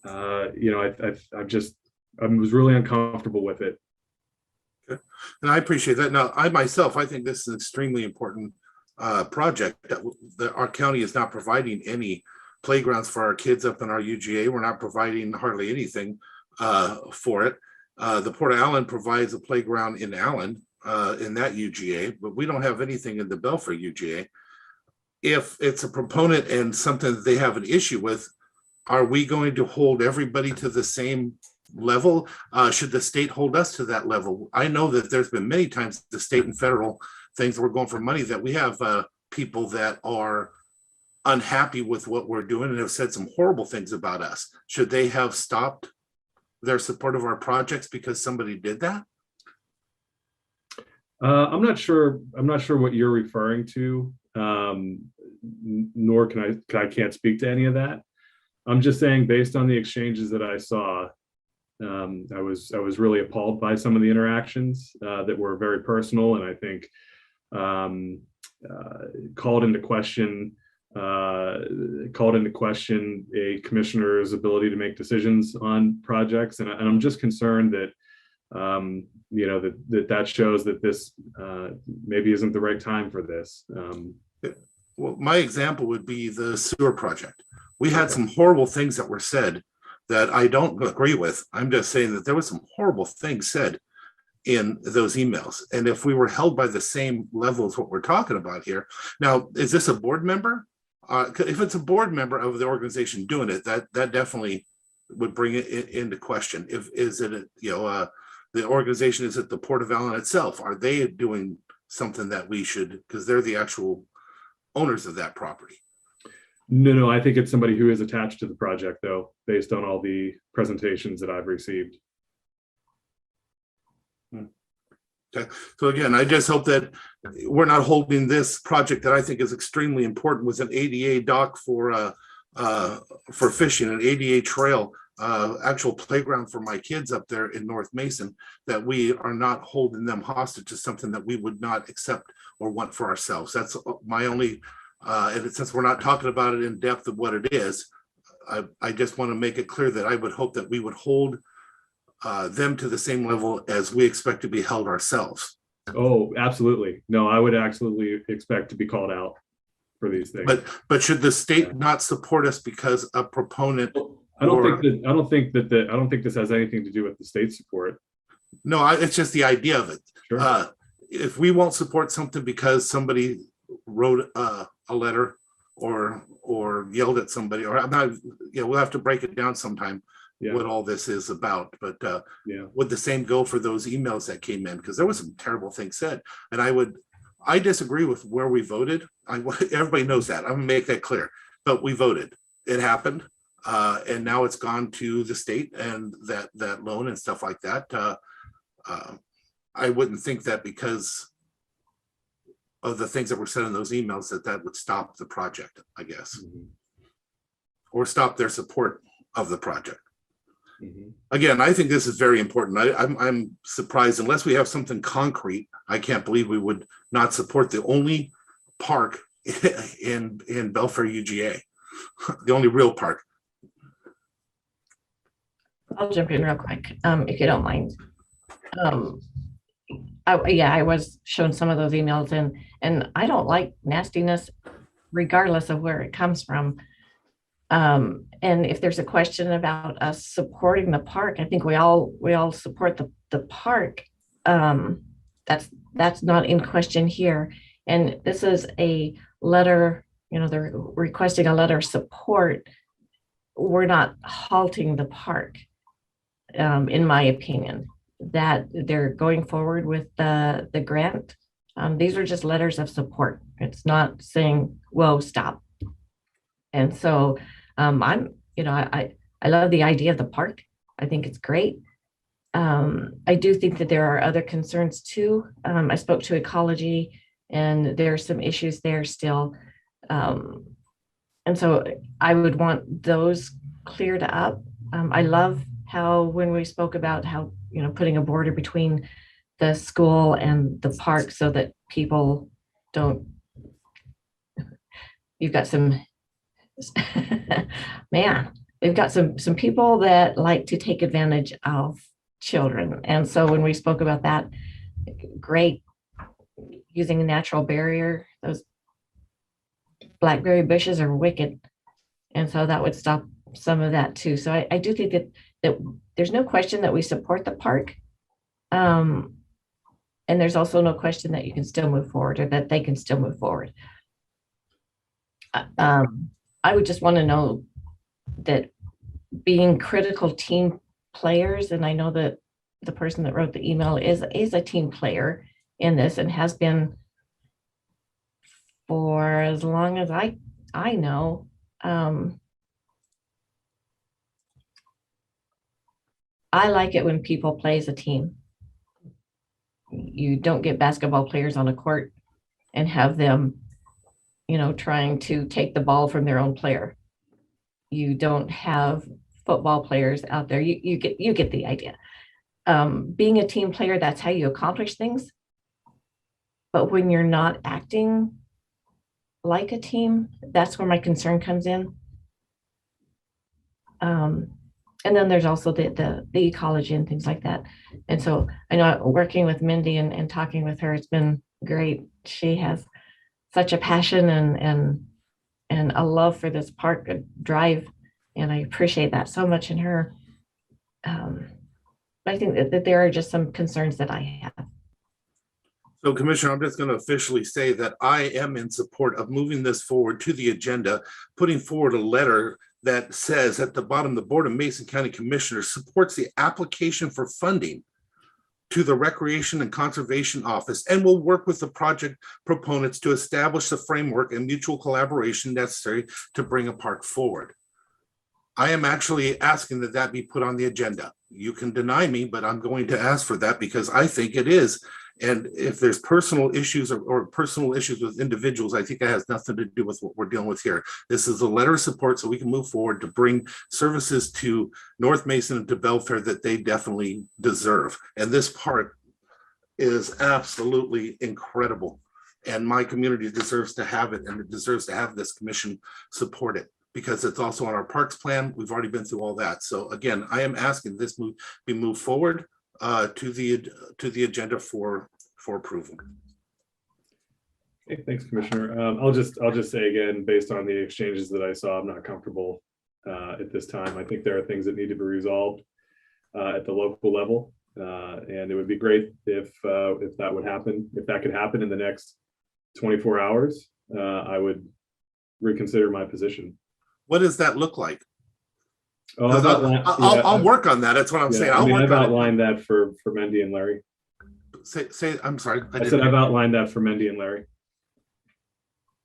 you know, I was really uncomfortable with it. And I appreciate that. Now, I think this is an extremely important project that our county is not providing any playgrounds for our kids up in our UGA. We're not providing hardly anything for it. The Port of Allen provides a playground in Allen in that UGA, but we don't have anything in the Belfair UGA. If it's a proponent and something that they have an issue with, are we going to hold everybody to the same level? Should the state hold us to that level? I know that there's been many times the state and federal things that we're going for money that we have people that are unhappy with what we're doing and have said some horrible things about us. Should they have stopped their support of our projects because somebody did that? I'm not sure what you're referring to, nor I can't speak to any of that. I'm just saying, based on the exchanges that I saw, I was really appalled by some of the interactions that were very personal, and I think called into question a commissioner's ability to make decisions on projects, and I'm just concerned that you know, that shows that this maybe isn't the right time for this. Well, my example would be the sewer project. We had some horrible things that were said that I don't agree with. I'm just saying that there was some horrible things said in those emails. And if we were held by the same level as what we're talking about here, now, is this a board member? If it's a board member of the organization doing it, that definitely would bring it into question. Is it, you know, the organization, is it the Port of Allen itself? Are they doing something that we should, because they're the actual owners of that property? No, I think it's somebody who is attached to the project, though, based on all the presentations that I've received. Okay. So again, I just hope that we're not holding this project that I think is extremely important with an ADA dock for fishing, an ADA trail, actual playground for my kids up there in North Mason, that we are not holding them hostage to something that we would not accept or want for ourselves. That's my only, and since we're not talking about it in depth of what it is, I just want to make it clear that I would hope that we would hold them to the same level as we expect to be held ourselves. Oh, absolutely. No, I would absolutely expect to be called out for these things. But should the state not support us because a proponent? I don't think this has anything to do with the state support. No, it's just the idea of it. Sure. If we won't support something because somebody wrote a letter or yelled at somebody, or I'm not, you know, we'll have to break it down sometime. Yeah. What all this is about, but yeah, would the same go for those emails that came in? Because there was some terrible things said, and I disagree with where we voted. Everybody knows that. I'm gonna make that clear. But we voted. It happened, and now it's gone to the state and that loan and stuff like that. I wouldn't think that because of the things that were said in those emails that would stop the project, I guess, or stop their support of the project. Again, I think this is very important. I'm surprised, unless we have something concrete, I can't believe we would not support the only park in Belfair UGA, the only real park. I'll jump in real quick, if you don't mind. I was shown some of those emails, and I don't like nastiness, regardless of where it comes from. And if there's a question about us supporting the park, I think we all support the park. That's not in question here. And this is a letter, you know, they're requesting a letter of support. We're not halting the park, in my opinion, that they're going forward with the grant. These are just letters of support. It's not saying, whoa, stop. And so I love the idea of the park. I think it's great. I do think that there are other concerns too. I spoke to ecology, and there are some issues there still. And so I would want those cleared up. I love how when we spoke about how, you know, putting a border between the school and the park so that people don't you've got some, man, we've got some people that like to take advantage of children. And so when we spoke about that, great, using a natural barrier, those blackberry bushes are wicked. And so that would stop some of that too. So I do think that there's no question that we support the park. And there's also no question that you can still move forward, or that they can still move forward. I would just want to know that being critical team players, and I know that the person that wrote the email is a team player in this and has been for as long as I know. I like it when people play as a team. You don't get basketball players on a court and have them, trying to take the ball from their own player. You don't have football players out there. You get the idea. Being a team player, that's how you accomplish things. But when you're not acting like a team, that's where my concern comes in. And then there's also the ecology and things like that. And so I know working with Mindy and talking with her, it's been great. She has such a passion and a love for this park drive. And I appreciate that so much in her. I think that there are just some concerns that I have. So Commissioner, I'm just going to officially say that I am in support of moving this forward to the agenda, putting forward a letter that says at the bottom, the Board of Mason County Commissioners supports the application for funding to the Recreation and Conservation Office and will work with the project proponents to establish the framework and mutual collaboration necessary to bring a park forward. I am actually asking that that be put on the agenda. You can deny me, but I'm going to ask for that because I think it is. And if there's personal issues or personal issues with individuals, I think that has nothing to do with what we're dealing with here. This is a letter of support so we can move forward to bring services to North Mason and to Belfair that they definitely deserve. And this park is absolutely incredible. And my community deserves to have it, and it deserves to have this commission support it, because it's also on our parks plan. We've already been through all that. So again, I am asking this be moved forward to the agenda for approval. Okay, thanks, Commissioner. I'll just say again, based on the exchanges that I saw, I'm not comfortable at this time. I think there are things that need to be resolved at the local level, and it would be great if that would happen. If that could happen in the next 24 hours, I would reconsider my position. What does that look like? Oh, I'll work on that. That's what I'm saying. I've outlined that for Mendy and Larry. Say I'm sorry. I said I've outlined that for Mendy and Larry.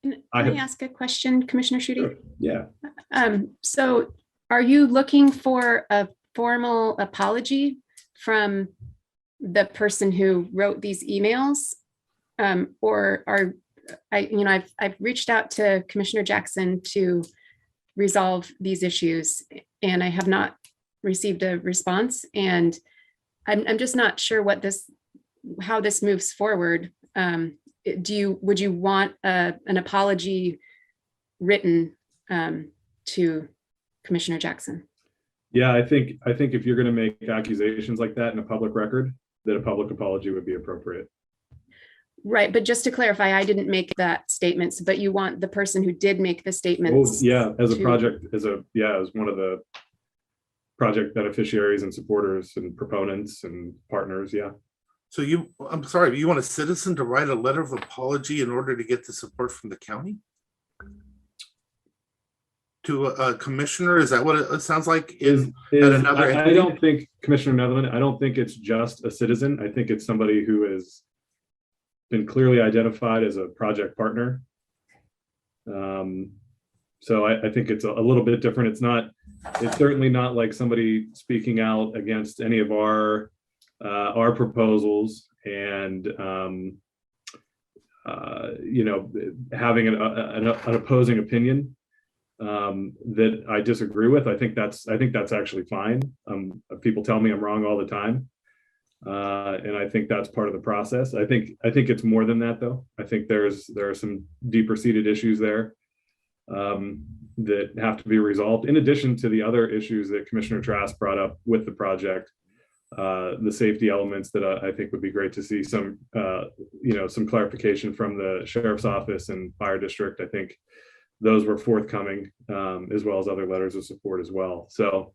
Can I ask a question, Commissioner Schutte? Sure. Yeah. So are you looking for a formal apology from the person who wrote these emails? Or I've reached out to Commissioner Jackson to resolve these issues, and I have not received a response. And I'm just not sure how this moves forward. Would you want an apology written to Commissioner Jackson? Yeah, I think if you're going to make accusations like that in a public record, that a public apology would be appropriate. Right, but just to clarify, I didn't make that statements, but you want the person who did make the statements. Oh, yeah, as one of the project beneficiaries and supporters and proponents and partners. Yeah. So I'm sorry, you want a citizen to write a letter of apology in order to get the support from the county? To a commissioner? Is that what it sounds like? I don't think, Commissioner Netherland, I don't think it's just a citizen. I think it's somebody who is been clearly identified as a project partner. So I think it's a little bit different. It's certainly not like somebody speaking out against any of our proposals and having an opposing opinion that I disagree with. I think that's actually fine. People tell me I'm wrong all the time. And I think that's part of the process. I think it's more than that, though. I think there are some deeper seated issues there that have to be resolved, in addition to the other issues that Commissioner Trask brought up with the project. The safety elements that I think would be great to see some, some clarification from the Sheriff's Office and Fire District. I think those were forthcoming, as well as other letters of support as well. So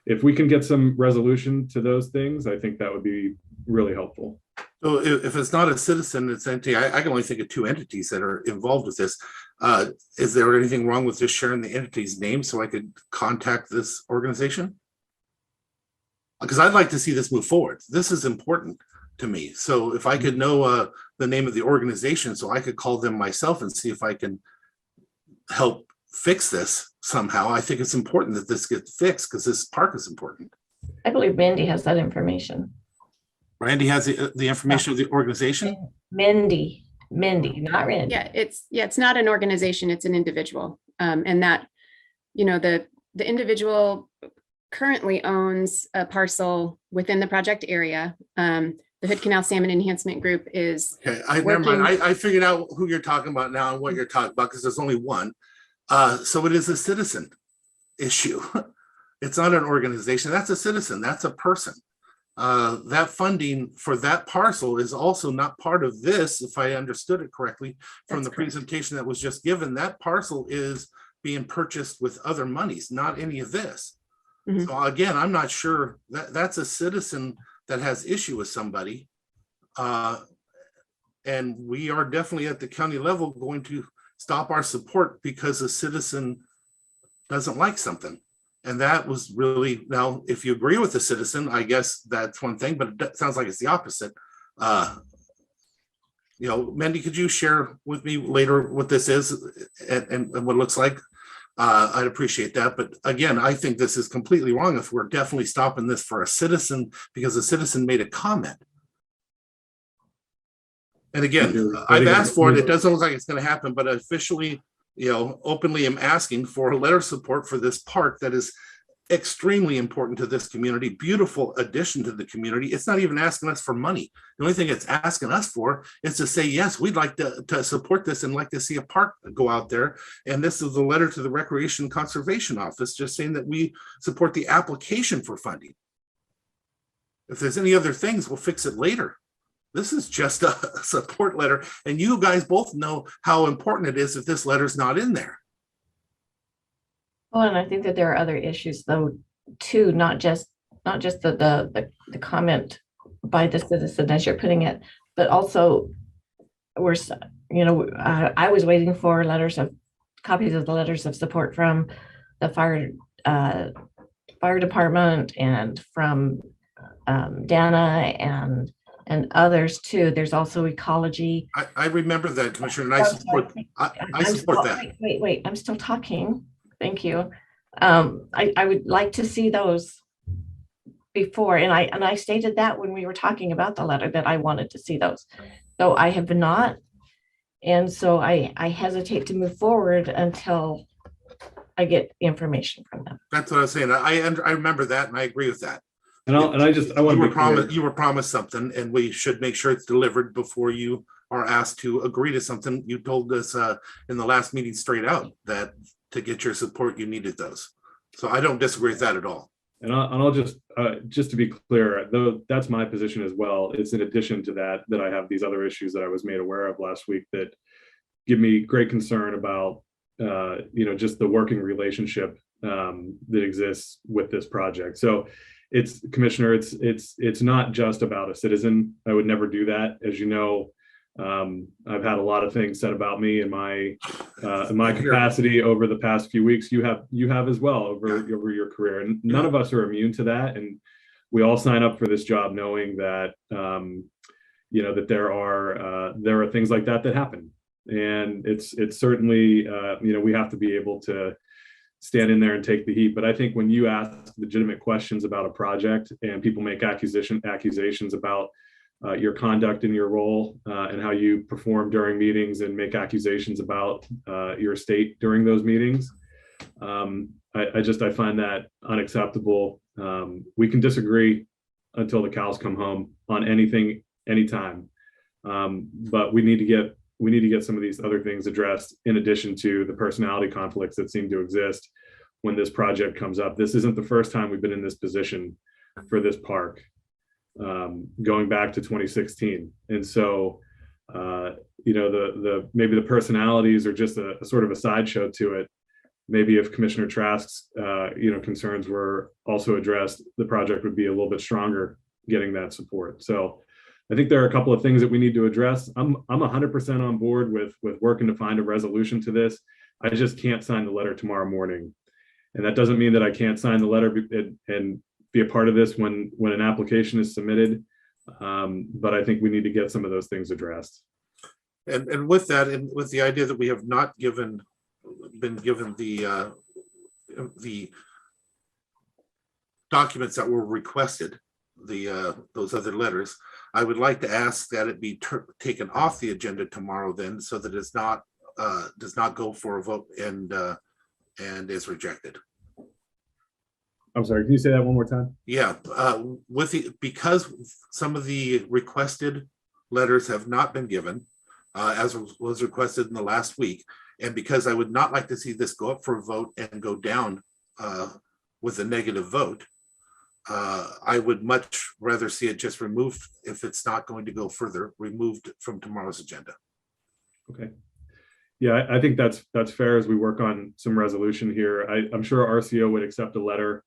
if we can get some resolution to those things, I think that would be really helpful. So if it's not a citizen, it's entity, I can only think of two entities that are involved with this. Is there anything wrong with just sharing the entity's name so I could contact this organization? Because I'd like to see this move forward. This is important to me. So if I could know the name of the organization, so I could call them myself and see if I can help fix this somehow. I think it's important that this gets fixed because this park is important. I believe Mandy has that information. Randy has the information of the organization? Mindy, not Randy. Yeah, it's not an organization, it's an individual. And that, the individual currently owns a parcel within the project area. The Hood Canal Salmon Enhancement Group is okay. Never mind. I figured out who you're talking about now and what you're talking about because there's only one. So it is a citizen issue. It's not an organization. That's a citizen. That's a person. That funding for that parcel is also not part of this, if I understood it correctly from the presentation that was just given. That parcel is being purchased with other monies, not any of this. Mm-hmm. So again, I'm not sure that that's a citizen that has issue with somebody. And we are definitely at the county level going to stop our support because a citizen doesn't like something. And that was really, now, if you agree with the citizen, I guess that's one thing, but it sounds like it's the opposite. Mandy, could you share with me later what this is and what it looks like? I'd appreciate that. But again, I think this is completely wrong if we're definitely stopping this for a citizen because a citizen made a comment. And again, I've asked for it. It doesn't look like it's going to happen, but officially, openly am asking for a letter of support for this park that is extremely important to this community, beautiful addition to the community. It's not even asking us for money. The only thing it's asking us for is to say, yes, we'd like to support this and like to see a park go out there. And this is a letter to the Recreation Conservation Office just saying that we support the application for funding. If there's any other things, we'll fix it later. This is just a support letter. And you guys both know how important it is if this letter's not in there. Well, and I think that there are other issues though, too, not just the comment by the citizen as you're putting it, but also I was waiting for copies of the letters of support from the fire department and from Dana and others too. There's also ecology. I remember that, Commissioner, and I support that. Wait, I'm still talking. Thank you. I would like to see those before, and I stated that when we were talking about the letter that I wanted to see those. So I have not, and so I hesitate to move forward until I get information from them. That's what I was saying. I remember that, and I agree with that. And I want to you were promised something, and we should make sure it's delivered before you are asked to agree to something. You told us in the last meeting straight out that to get your support, you needed those. So I don't disagree with that at all. And I'll just to be clear, though, that's my position as well. It's in addition to that I have these other issues that I was made aware of last week that give me great concern about just the working relationship that exists with this project. So it's, Commissioner, it's not just about a citizen. I would never do that. As you know, I've had a lot of things said about me in my capacity over the past few weeks. You have as well over your career, and none of us are immune to that. And we all sign up for this job knowing that that there are things like that happen, and it's certainly we have to be able to stand in there and take the heat. But I think when you ask legitimate questions about a project and people make accusations about your conduct in your role and how you perform during meetings and make accusations about your state during those meetings, I find that unacceptable. We can disagree until the cows come home on anything, anytime, but we need to get we need to get some of these other things addressed in addition to the personality conflicts that seem to exist when this project comes up. This isn't the first time we've been in this position for this park, going back to 2016. And so, maybe the personalities are just a sort of a sideshow to it. Maybe if Commissioner Trask's, concerns were also addressed, the project would be a little bit stronger getting that support. So I think there are a couple of things that we need to address. I'm 100% on board with working to find a resolution to this. I just can't sign the letter tomorrow morning. And that doesn't mean that I can't sign the letter and be a part of this when an application is submitted. But I think we need to get some of those things addressed. And with that, and with the idea that we have not been given the documents that were requested, those other letters, I would like to ask that it be taken off the agenda tomorrow then, so that it's not does not go for a vote and is rejected. I'm sorry, can you say that one more time? Yeah, because some of the requested letters have not been given, as was requested in the last week, and because I would not like to see this go up for a vote and go down with a negative vote, I would much rather see it just removed, if it's not going to go further, removed from tomorrow's agenda. Okay. Yeah, I think that's fair as we work on some resolution here. I'm sure RCO would accept a letter,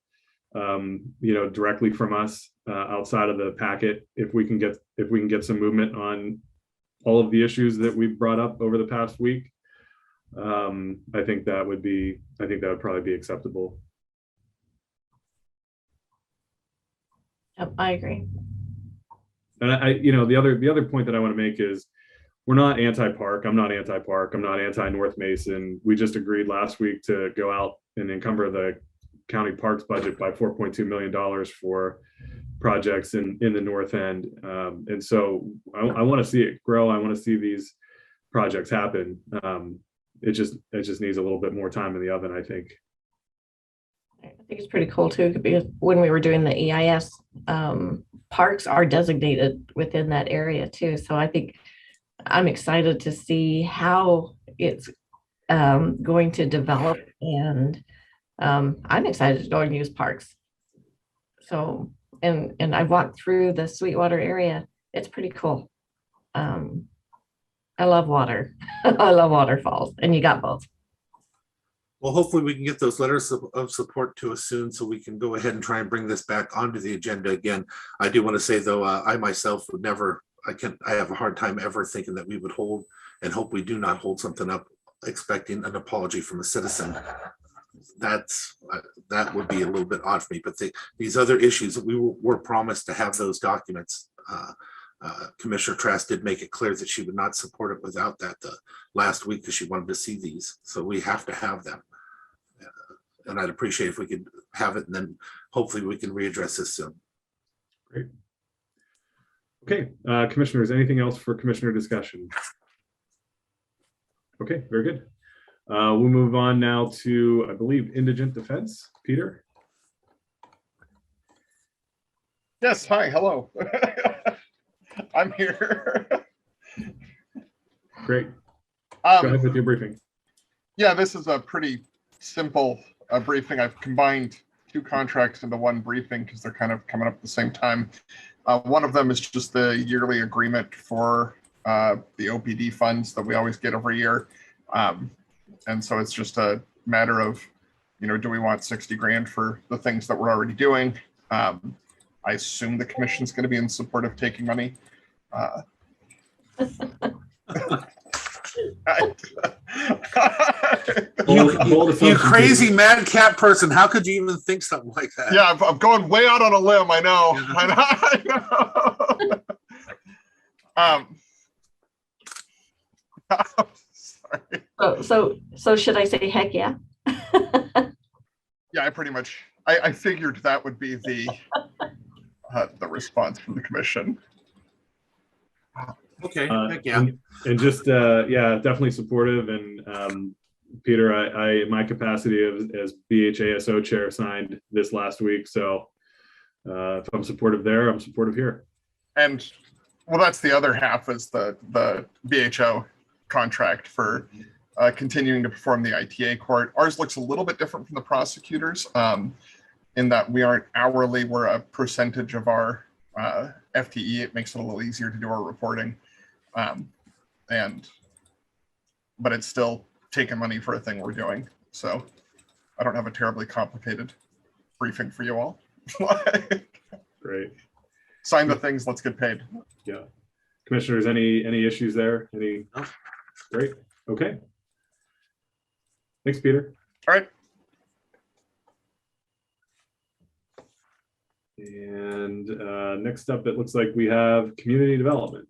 directly from us outside of the packet if we can get some movement on all of the issues that we've brought up over the past week. I think that would probably be acceptable. Yep, I agree. And the other point that I want to make is we're not anti-park. I'm not anti-park. I'm not anti-North Mason. We just agreed last week to go out and encumber the county parks budget by $4.2 million for projects in the north end. And so I want to see it grow. I want to see these projects happen. It just needs a little bit more time in the oven, I think. I think it's pretty cool too, because when we were doing the EIS, parks are designated within that area too. So I think I'm excited to see how it's going to develop, and I'm excited to go and use parks. So, and I walked through the Sweetwater area. It's pretty cool. I love water. I love waterfalls, and you got both. Well, hopefully we can get those letters of support to us soon, so we can go ahead and try and bring this back onto the agenda again. I do want to say though, I myself would never, I have a hard time ever thinking that we would hold, and hope we do not hold something up expecting an apology from a citizen. That would be a little bit odd for me, but these other issues that we were promised to have those documents. Commissioner Trask did make it clear that she would not support it without that last week, because she wanted to see these. So we have to have them. And I'd appreciate if we could have it, and then hopefully we can readdress this soon. Great. Okay, commissioners, anything else for commissioner discussion? Okay, very good. We'll move on now to, I believe, Indigent Defense. Peter? Yes, hi, hello. I'm here. Great. Go ahead with your briefing. Yeah, this is a pretty simple briefing. I've combined two contracts into one briefing because they're kind of coming up at the same time. One of them is just the yearly agreement for the OPD funds that we always get every year. And so it's just a matter of, do we want 60 grand for the things that we're already doing? I assume the commission's going to be in support of taking money. You crazy madcap person! How could you even think something like that? Yeah, I'm going way out on a limb. I know. I know. Sorry. So should I say heck yeah? Yeah, I figured that would be the response from the commission. Okay, yeah. And just definitely supportive. And Peter, I in my capacity as BHASO chair signed this last week. So if I'm supportive there, I'm supportive here. And well, that's the other half, is the BHO contract for continuing to perform the ITA court. Ours looks a little bit different from the prosecutors in that we aren't hourly, we're a percentage of our FTE. It makes it a little easier to do our reporting. But it's still taking money for a thing we're doing. So I don't have a terribly complicated briefing for you all. Great. Sign the things, let's get paid. Yeah. Commissioners, any issues there? Any? No. Great. Okay. Thanks, Peter. All right. And next up, it looks like we have community development.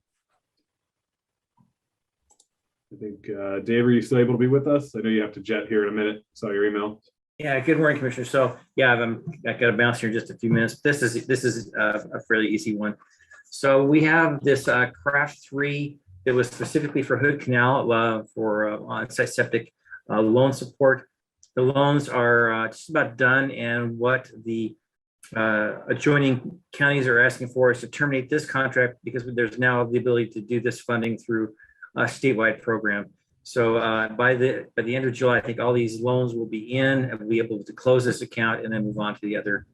I think, Dave, are you still able to be with us? I know you have to jet here in a minute. Saw your email. Yeah, good morning, Commissioner. So yeah, I got to bounce here in just a few minutes. This is a fairly easy one. So we have this craft 3 that was specifically for Hood Canal for on-site septic loan support. The loans are just about done, and what the adjoining counties are asking for is to terminate this contract because there's now the ability to do this funding through a statewide program. So by the end of July, I think all these loans will be in and we'll be able to close this account and then move on to the other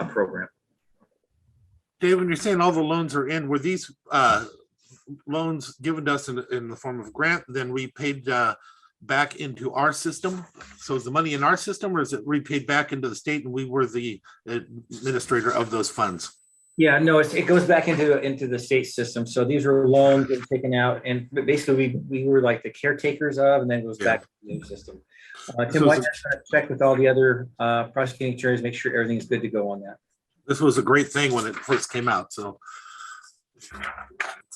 program. Dave, when you're saying all the loans are in, were these loans given to us in the form of grant, then repaid back into our system? So is the money in our system, or is it repaid back into the state and we were the administrator of those funds? Yeah, no, it goes back into the state system. So these were loans that were taken out, and basically we were like the caretakers of, and then it goes back to the new system. Tim White's trying to check with all the other prosecuting attorneys, make sure everything's good to go on that. This was a great thing when it first came out, so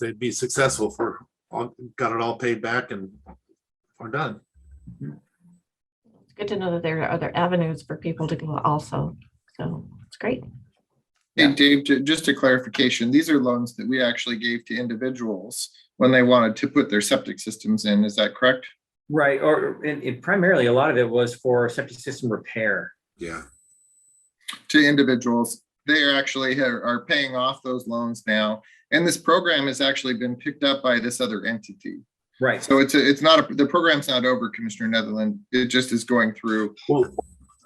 they'd be successful for got it all paid back and we're done. It's good to know that there are other avenues for people to go also. So it's great. Hey, Dave, just a clarification, these are loans that we actually gave to individuals when they wanted to put their septic systems in. Is that correct? Right, or primarily a lot of it was for septic system repair. Yeah. To individuals. They actually are paying off those loans now. And this program has actually been picked up by this other entity. Right. So the program's not over, Commissioner Netherland. It just is going through. Well,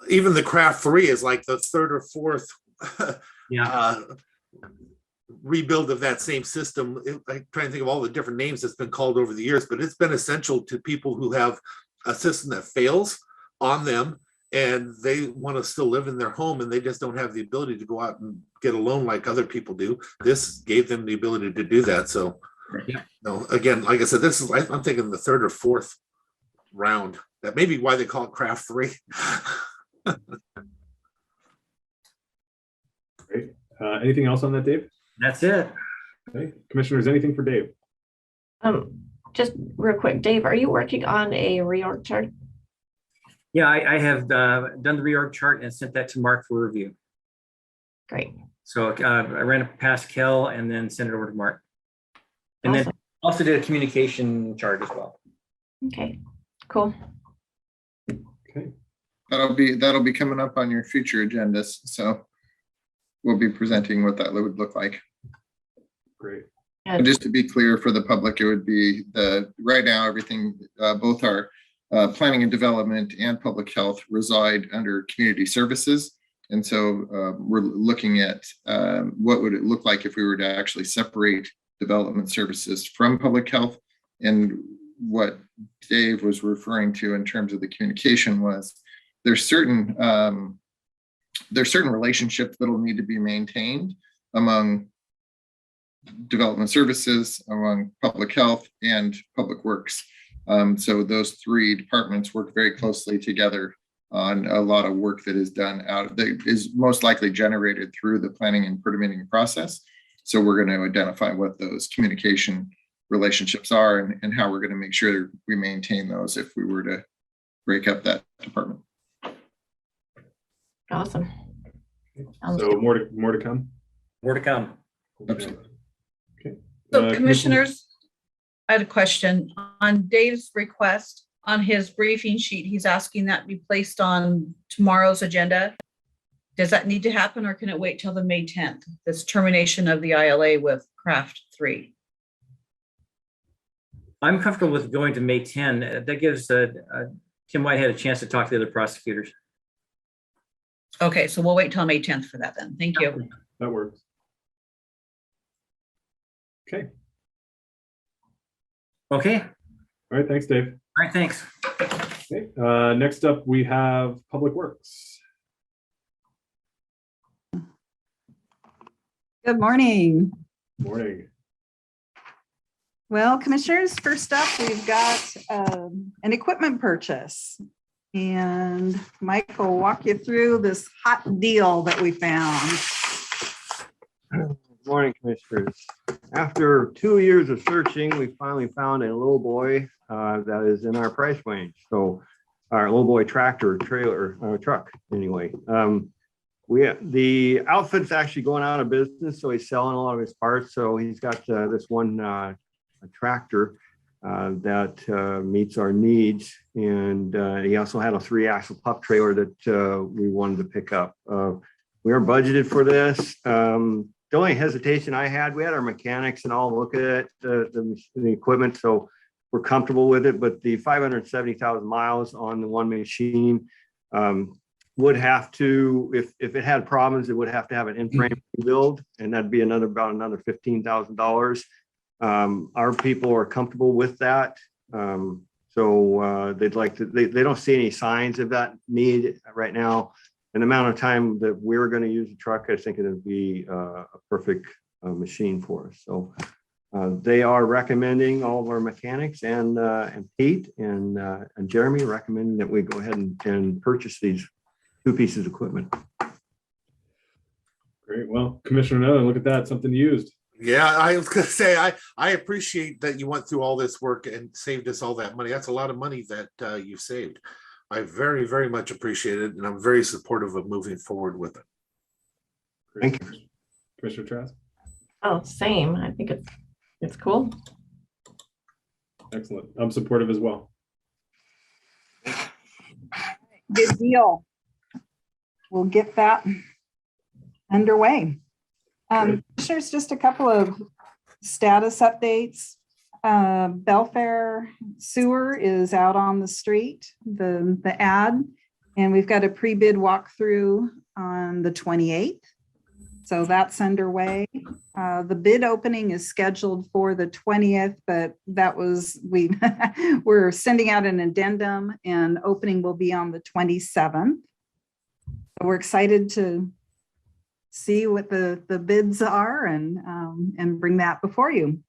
even the craft 3 is like the third or fourth rebuild of that same system. I'm trying to think of all the different names that's been called over the years, but it's been essential to people who have a system that fails on them and they want to still live in their home and they just don't have the ability to go out and get a loan like other people do. This gave them the ability to do that. So yeah. No, again, like I said, this is, I'm thinking the third or fourth round. That may be why they call it craft 3. Great. Anything else on that, Dave? That's it. Okay. Commissioners, anything for Dave? Just real quick, Dave, are you working on a reorg chart? Yeah, I have done the reorg chart and sent that to Mark for review. Great. So I ran it past Kel and then sent it over to Mark. And Awesome. then also did a communication chart as well. Okay, cool. Okay. That'll be coming up on your future agendas. So we'll be presenting what that would look like. Great. And just to be clear for the public, it would be right now, everything, both our planning and development and public health reside under community services. And so we're looking at what would it look like if we were to actually separate development services from public health. And what Dave was referring to in terms of the communication was there's certain relationships that will need to be maintained among development services, among public health and public works. So those 3 departments work very closely together on a lot of work that is done that is most likely generated through the planning and permitting process. So we're going to identify what those communication relationships are and how we're going to make sure we maintain those if we were to break up that department. Awesome. So more to come. More to come. Absolutely. Okay. So commissioners, I had a question on Dave's request on his briefing sheet. He's asking that be placed on tomorrow's agenda. Does that need to happen or can it wait till the May 10th? This termination of the ILA with Craft 3. I'm comfortable with going to May 10. That gives Tim Whitehead a chance to talk to the other prosecutors. Okay, so we'll wait till May 10th for that then. Thank you. That works. Okay. Okay. All right. Thanks, Dave. All right. Thanks. Okay. Next up, we have Public Works. Good morning. Morning. Well, commissioners, first up, we've got an equipment purchase. And Mike will walk you through this hot deal that we found. Good morning, commissioners. After 2 years of searching, we finally found a little boy that is in our price range. So our little boy tractor, trailer, truck, anyway. The outfit's actually going out of business, so he's selling a lot of his parts. So he's got this one tractor that meets our needs, and he also had a 3-axle pup trailer that we wanted to pick up. We are budgeted for this. The only hesitation I had, we had our mechanics and all look at it, the equipment, so we're comfortable with it. But the 570,000 miles on the one machine would have to, if it had problems, it would have to have an in-frame rebuild, and that'd be about another $15,000. Our people are comfortable with that. So they'd like to, they don't see any signs of that need right now. And the amount of time that we're going to use the truck, I think it would be a perfect machine for us. So they are recommending, all of our mechanics and Pete and Jeremy recommending that we go ahead and purchase these 2 pieces of equipment. Great. Well, Commissioner Nolan, look at that, something used. Yeah, I was gonna say, I appreciate that you went through all this work and saved us all that money. That's a lot of money that you saved. I very, very much appreciate it, and I'm very supportive of moving forward with it. Great. Thank you. Commissioner Trask? Oh, same. I think it's cool. Excellent. I'm supportive as well. Good deal. We'll get that underway. There's just a couple of status updates. Belfair Sewer is out on the street, the ad, and we've got a pre-bid walkthrough on the 28th. So that's underway. The bid opening is scheduled for the 20th, but that was, we're sending out an addendum, and opening will be on the 27th. So we're excited to see what the bids are and bring that before you.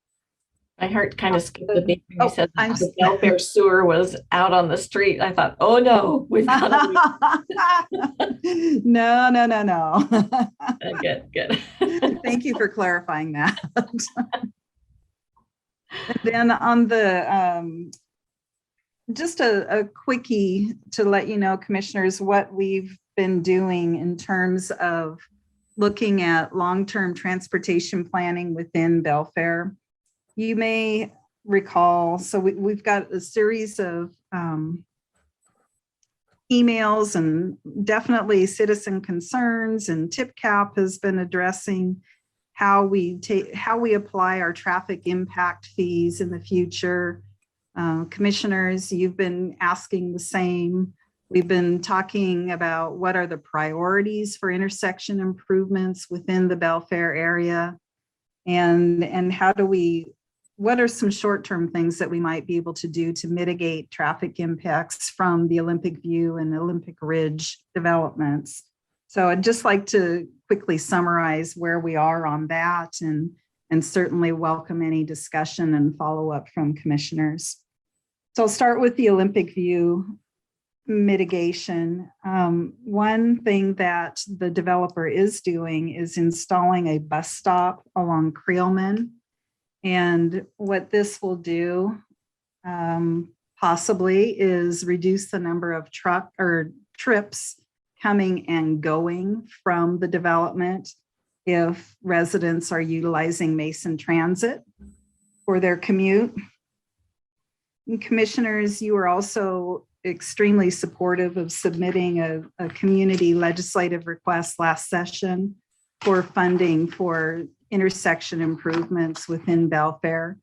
My heart kind of skipped a beat when you said the Belfair Sewer was out on the street. I thought, oh no, we've got to No. Good. Thank you for clarifying that. And then on the just a quickie to let you know, commissioners, what we've been doing in terms of looking at long-term transportation planning within Belfair. You may recall, so we've got a series of emails and definitely citizen concerns, and TIPCAP has been addressing how we apply our traffic impact fees in the future. Commissioners, you've been asking the same. We've been talking about what are the priorities for intersection improvements within the Belfair area, and what are some short-term things that we might be able to do to mitigate traffic impacts from the Olympic View and Olympic Ridge developments. So I'd just like to quickly summarize where we are on that, and certainly welcome any discussion and follow-up from commissioners. So I'll start with the Olympic View mitigation. One thing that the developer is doing is installing a bus stop along Creelman. And what this will do possibly is reduce the number of trips coming and going from the development if residents are utilizing Mason Transit for their commute. And commissioners, you are also extremely supportive of submitting a community legislative request last session for funding for intersection improvements within Belfair.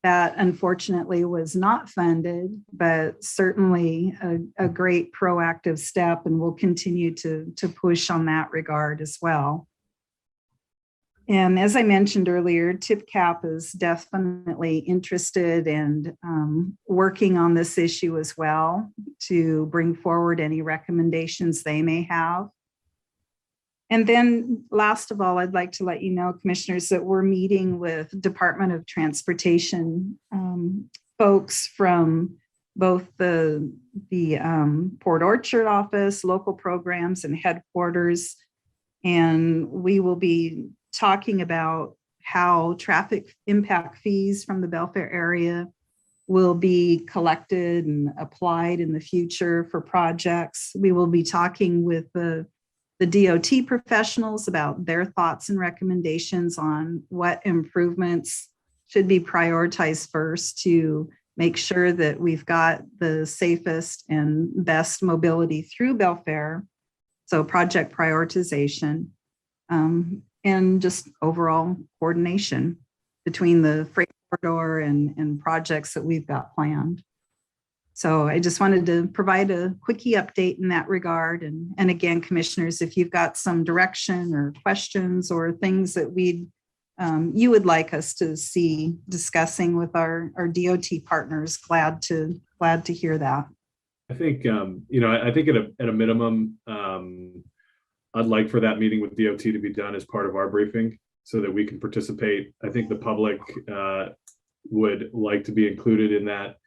That unfortunately was not funded, but certainly a great proactive step, and we'll continue to push on that regard as well. And as I mentioned earlier, TIPCAP is definitely interested and working on this issue as well to bring forward any recommendations they may have. And then last of all, I'd like to let you know, commissioners, that we're meeting with Department of Transportation folks from both the Port Orchard office, local programs, and headquarters. And we will be talking about how traffic impact fees from the Belfair area will be collected and applied in the future for projects. We will be talking with the DOT professionals about their thoughts and recommendations on what improvements should be prioritized first to make sure that we've got the safest and best mobility through Belfair. So project prioritization and just overall coordination between the freight corridor and projects that we've got planned. So I just wanted to provide a quickie update in that regard. And again, commissioners, if you've got some direction or questions or things that you would like us to see discussing with our DOT partners, glad to hear that. I think, I think at a minimum, I'd like for that meeting with DOT to be done as part of our briefing so that we can participate. I think the public would like to be included in that.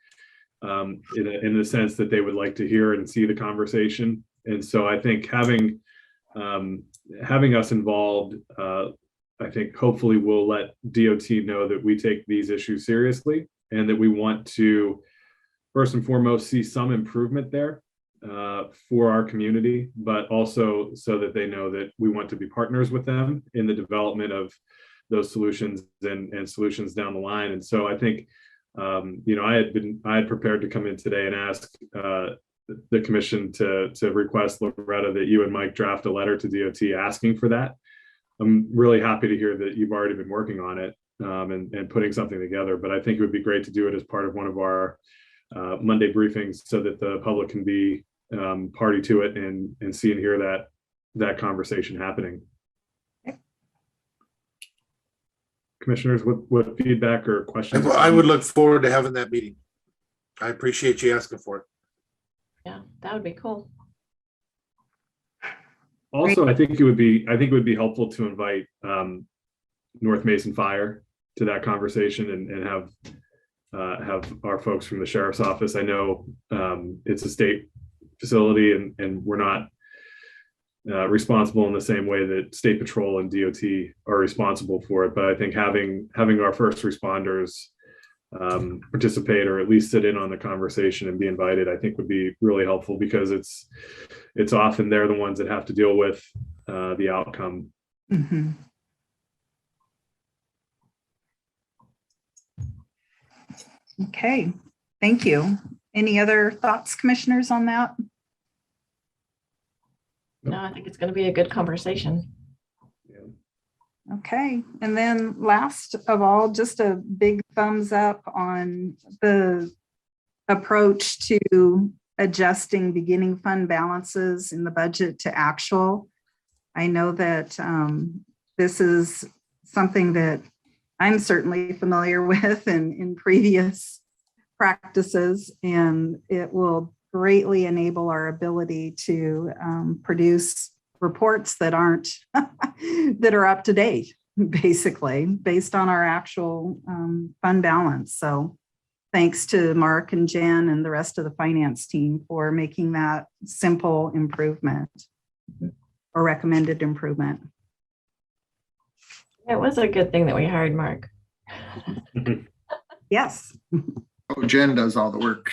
In the sense that they would like to hear and see the conversation. And so I think having us involved, I think hopefully will let DOT know that we take these issues seriously and that we want to first and foremost see some improvement there for our community, but also so that they know that we want to be partners with them in the development of those solutions and solutions down the line. And so I think I had prepared to come in today and ask the commission to request, Loretta, that you and Mike draft a letter to DOT asking for that. I'm really happy to hear that you've already been working on it and putting something together, but I think it would be great to do it as part of one of our Monday briefings so that the public can be party to it and see and hear that conversation happening. Commissioners, what feedback or questions? I would look forward to having that meeting. I appreciate you asking for it. Yeah, that would be cool. Also, I think it would be helpful to invite North Mason Fire to that conversation and have our folks from the sheriff's office. I know it's a state facility and we're not responsible in the same way that State Patrol and DOT are responsible for it. But I think having our first responders participate or at least sit in on the conversation and be invited, I think would be really helpful because it's often they're the ones that have to deal with the outcome. Mm-hmm. Okay, thank you. Any other thoughts, commissioners, on that? No, I think it's going to be a good conversation. Okay, and then last of all, just a big thumbs up on the approach to adjusting beginning fund balances in the budget to actual. I know that this is something that I'm certainly familiar with in previous practices, and it will greatly enable our ability to produce reports that that are up to date, basically, based on our actual fund balance. So thanks to Mark and Jen and the rest of the finance team for making that simple improvement or recommended improvement. It was a good thing that we hired Mark. Yes. Oh, Jen does all the work.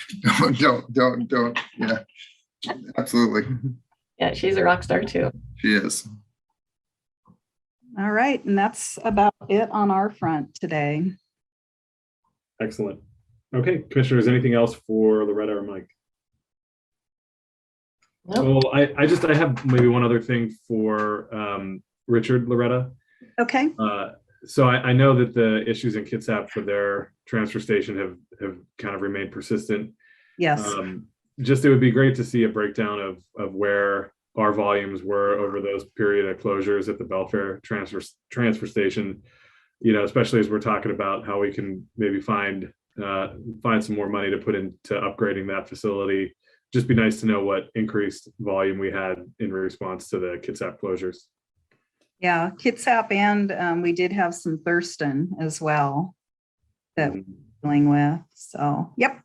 Don't. Yeah, absolutely. Yeah, she's a rock star too. She is. All right, and that's about it on our front today. Excellent. Okay, commissioners, anything else for Loretta or Mike? Nope. Well, I have maybe one other thing for Richard, Loretta. Okay. So I know that the issues in Kitsap for their transfer station have kind of remained persistent. Yes. Just it would be great to see a breakdown of where our volumes were over those period of closures at the Belfair transfer station. You know, especially as we're talking about how we can maybe find some more money to put into upgrading that facility. Just be nice to know what increased volume we had in response to the Kitsap closures. Yeah, Kitsap, and we did have some Thurston as well that we're dealing with. So, yep,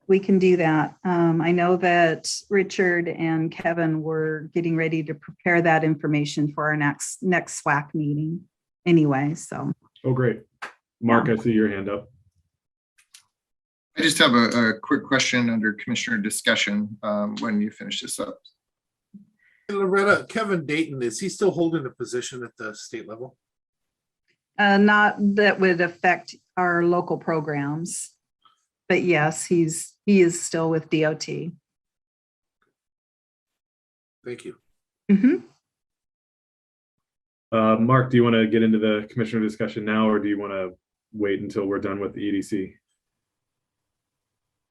we can do that. I know that Richard and Kevin were getting ready to prepare that information for our next SWAC meeting anyway, so. Oh, great. Mark, I see your hand up. I just have a quick question under Commissioner discussion when you finish this up. Loretta, Kevin Dayton, is he still holding a position at the state level? Not that would affect our local programs, but yes, he is still with DOT. Thank you. Mm-hmm. Mark, do you want to get into the commissioner discussion now, or do you want to wait until we're done with the EDC?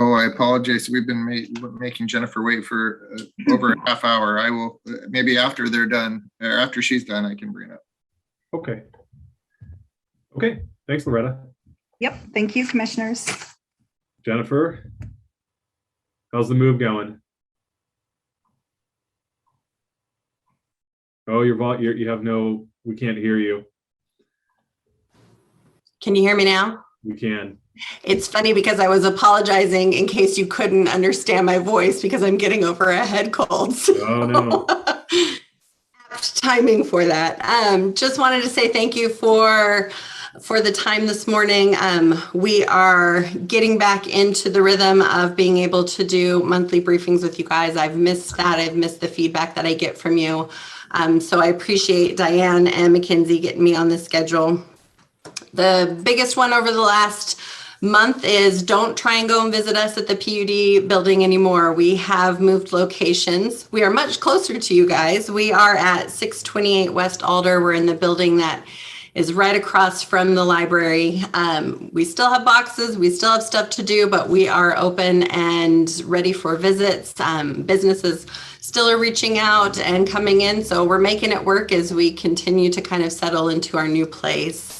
Oh, I apologize. We've been making Jennifer wait for over a half hour. I will, maybe after they're done, or after she's done, I can bring it up. Okay. Okay, thanks, Loretta. Yep, thank you, commissioners. Jennifer, how's the move going? Oh, you have no, we can't hear you. Can you hear me now? We can. It's funny because I was apologizing in case you couldn't understand my voice because I'm getting over a head cold. So. Oh, no. Apt timing for that. Just wanted to say thank you for the time this morning. We are getting back into the rhythm of being able to do monthly briefings with you guys. I've missed that. I've missed the feedback that I get from you. So I appreciate Diane and Mackenzie getting me on the schedule. The biggest one over the last month is don't try and go and visit us at the PUD building anymore. We have moved locations. We are much closer to you guys. We are at 628 West Alder. We're in the building that is right across from the library. We still have boxes. We still have stuff to do, but we are open and ready for visits. Businesses still are reaching out and coming in. So we're making it work as we continue to kind of settle into our new place.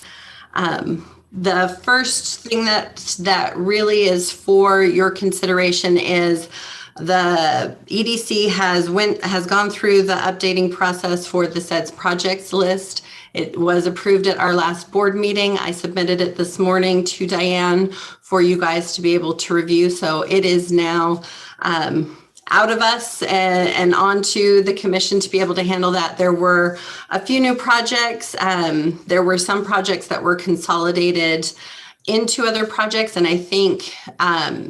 The first thing that really is for your consideration is the EDC has gone through the updating process for the SEDS projects list. It was approved at our last board meeting. I submitted it this morning to Diane for you guys to be able to review. So it is now out of us and onto the commission to be able to handle that. There were a few new projects. There were some projects that were consolidated into other projects. And I think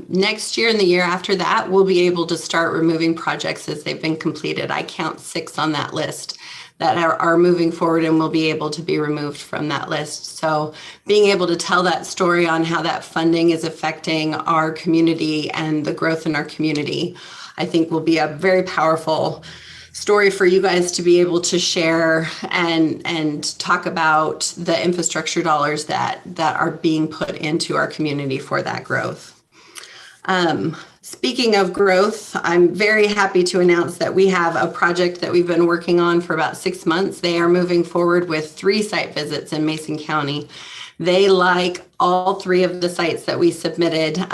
next year and the year after that, we'll be able to start removing projects as they've been completed. I count 6 on that list that are moving forward and will be able to be removed from that list. So being able to tell that story on how that funding is affecting our community and the growth in our community, I think will be a very powerful story for you guys to be able to share and talk about the infrastructure dollars that are being put into our community for that growth. Speaking of growth, I'm very happy to announce that we have a project that we've been working on for about 6 months. They are moving forward with 3 site visits in Mason County. They like all 3 of the sites that we submitted,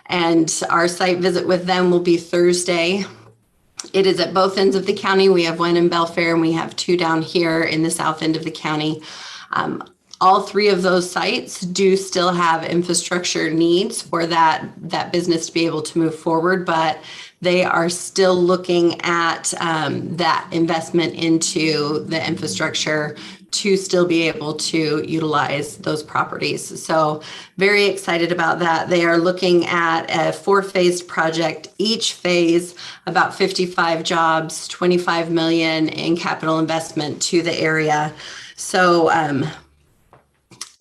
and our site visit with them will be Thursday. It is at both ends of the county. We have one in Belfair and we have 2 down here in the south end of the county. All 3 of those sites do still have infrastructure needs for that business to be able to move forward, but they are still looking at that investment into the infrastructure to still be able to utilize those properties. So very excited about that. They are looking at a 4-phased project, each phase about 55 jobs, 25 million in capital investment to the area. So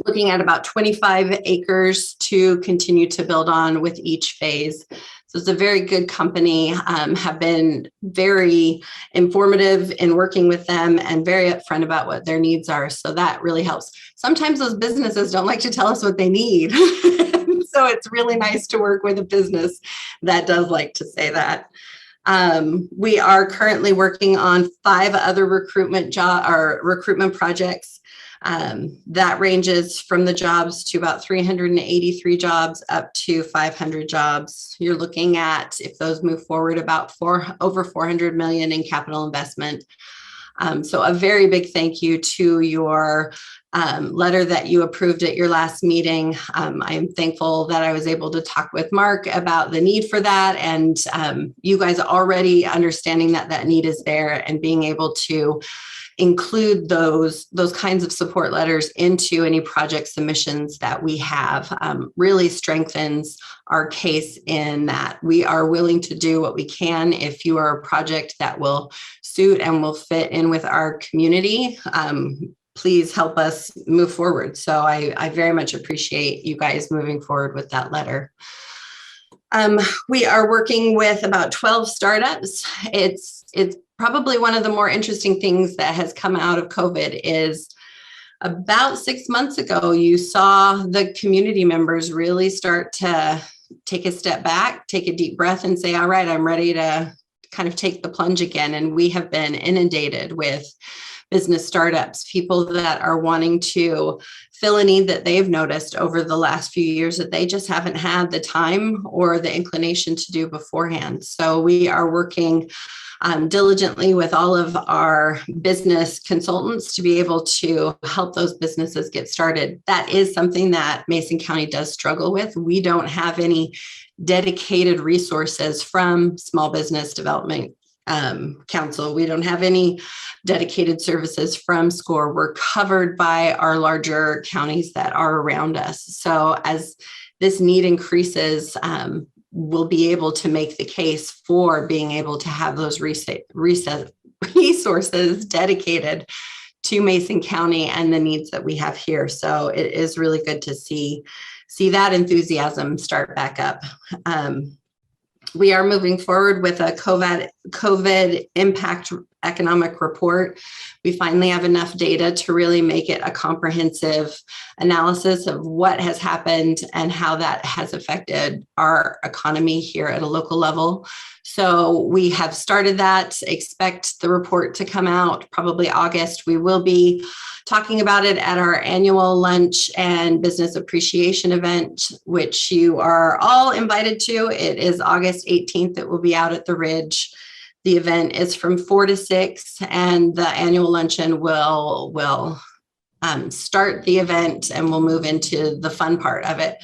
looking at about 25 acres to continue to build on with each phase. So it's a very good company, have been very informative in working with them and very upfront about what their needs are. So that really helps. Sometimes those businesses don't like to tell us what they need. So it's really nice to work with a business that does like to say that. We are currently working on 5 other recruitment projects. That ranges from the jobs to about 383 jobs up to 500 jobs. You're looking at, if those move forward, about over 400 million in capital investment. So a very big thank you to your letter that you approved at your last meeting. I am thankful that I was able to talk with Mark about the need for that, and you guys already understanding that that need is there and being able to include those kinds of support letters into any project submissions that we have really strengthens our case in that we are willing to do what we can. If you are a project that will suit and will fit in with our community, please help us move forward. So I very much appreciate you guys moving forward with that letter. We are working with about 12 startups. It's probably one of the more interesting things that has come out of COVID is about 6 months ago, you saw the community members really start to take a step back, take a deep breath and say, all right, I'm ready to kind of take the plunge again. And we have been inundated with business startups, people that are wanting to fill a need that they've noticed over the last few years that they just haven't had the time or the inclination to do beforehand. So we are working diligently with all of our business consultants to be able to help those businesses get started. That is something that Mason County does struggle with. We don't have any dedicated resources from Small Business Development Council. We don't have any dedicated services from SCORE. We're covered by our larger counties that are around us. So as this need increases, we'll be able to make the case for being able to have those resources dedicated to Mason County and the needs that we have here. So it is really good to see that enthusiasm start back up. We are moving forward with a COVID impact economic report. We finally have enough data to really make it a comprehensive analysis of what has happened and how that has affected our economy here at a local level. So we have started that. Expect the report to come out probably August. We will be talking about it at our annual lunch and business appreciation event, which you are all invited to. It is August 18th. It will be out at the Ridge. The event is from 4 to 6, and the annual luncheon will start the event, and we'll move into the fun part of it.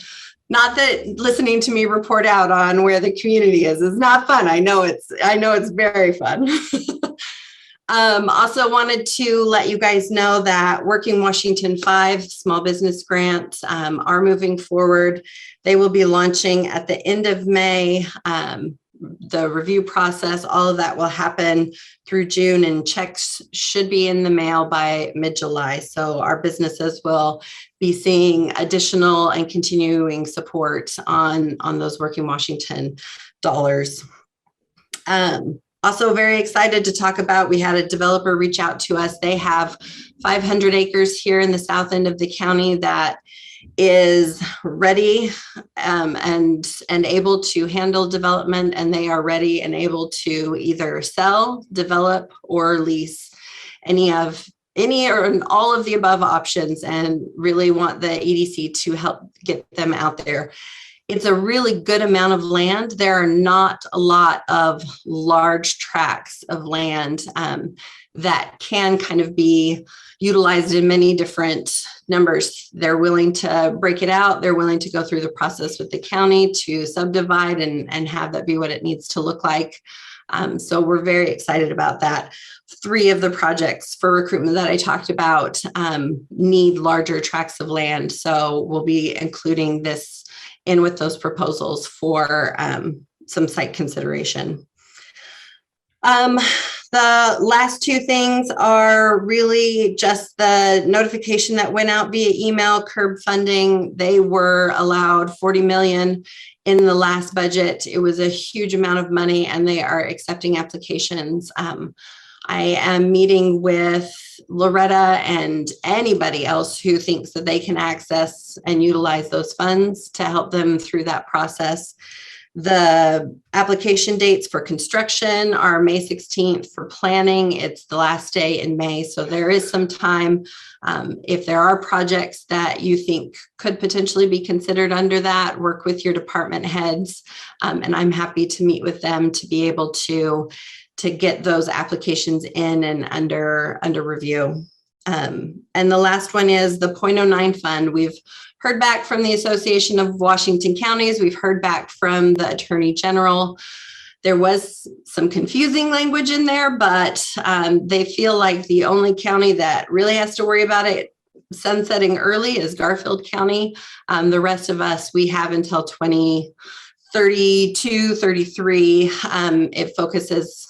Not that listening to me report out on where the community is not fun. I know it's very fun. Also wanted to let you guys know that Working Washington 5 small business grants are moving forward. They will be launching at the end of May. The review process, all of that will happen through June, and checks should be in the mail by mid-July. So our businesses will be seeing additional and continuing support on those Working Washington dollars. Also very excited to talk about, we had a developer reach out to us. They have 500 acres here in the south end of the county that is ready and able to handle development, and they are ready and able to either sell, develop, or lease any or all of the above options, and really want the EDC to help get them out there. It's a really good amount of land. There are not a lot of large tracts of land that can kind of be utilized in many different numbers. They're willing to break it out. They're willing to go through the process with the county to subdivide and have that be what it needs to look like. So we're very excited about that. 3 of the projects for recruitment that I talked about need larger tracts of land. So we'll be including this in with those proposals for some site consideration. The last two things are really just the notification that went out via email, curb funding. They were allowed 40 million in the last budget. It was a huge amount of money and they are accepting applications. I am meeting with Loretta and anybody else who thinks that they can access and utilize those funds to help them through that process. The application dates for construction are May 16th. For planning, it's the last day in May. So there is some time. If there are projects that you think could potentially be considered under that, work with your department heads. And I'm happy to meet with them to be able to get those applications in and under review. And the last one is the 0.09 fund. We've heard back from the Association of Washington Counties. We've heard back from the Attorney General. There was some confusing language in there, but they feel like the only county that really has to worry about it sunsetting early is Garfield County. The rest of us, we have until 2032, 33. It focuses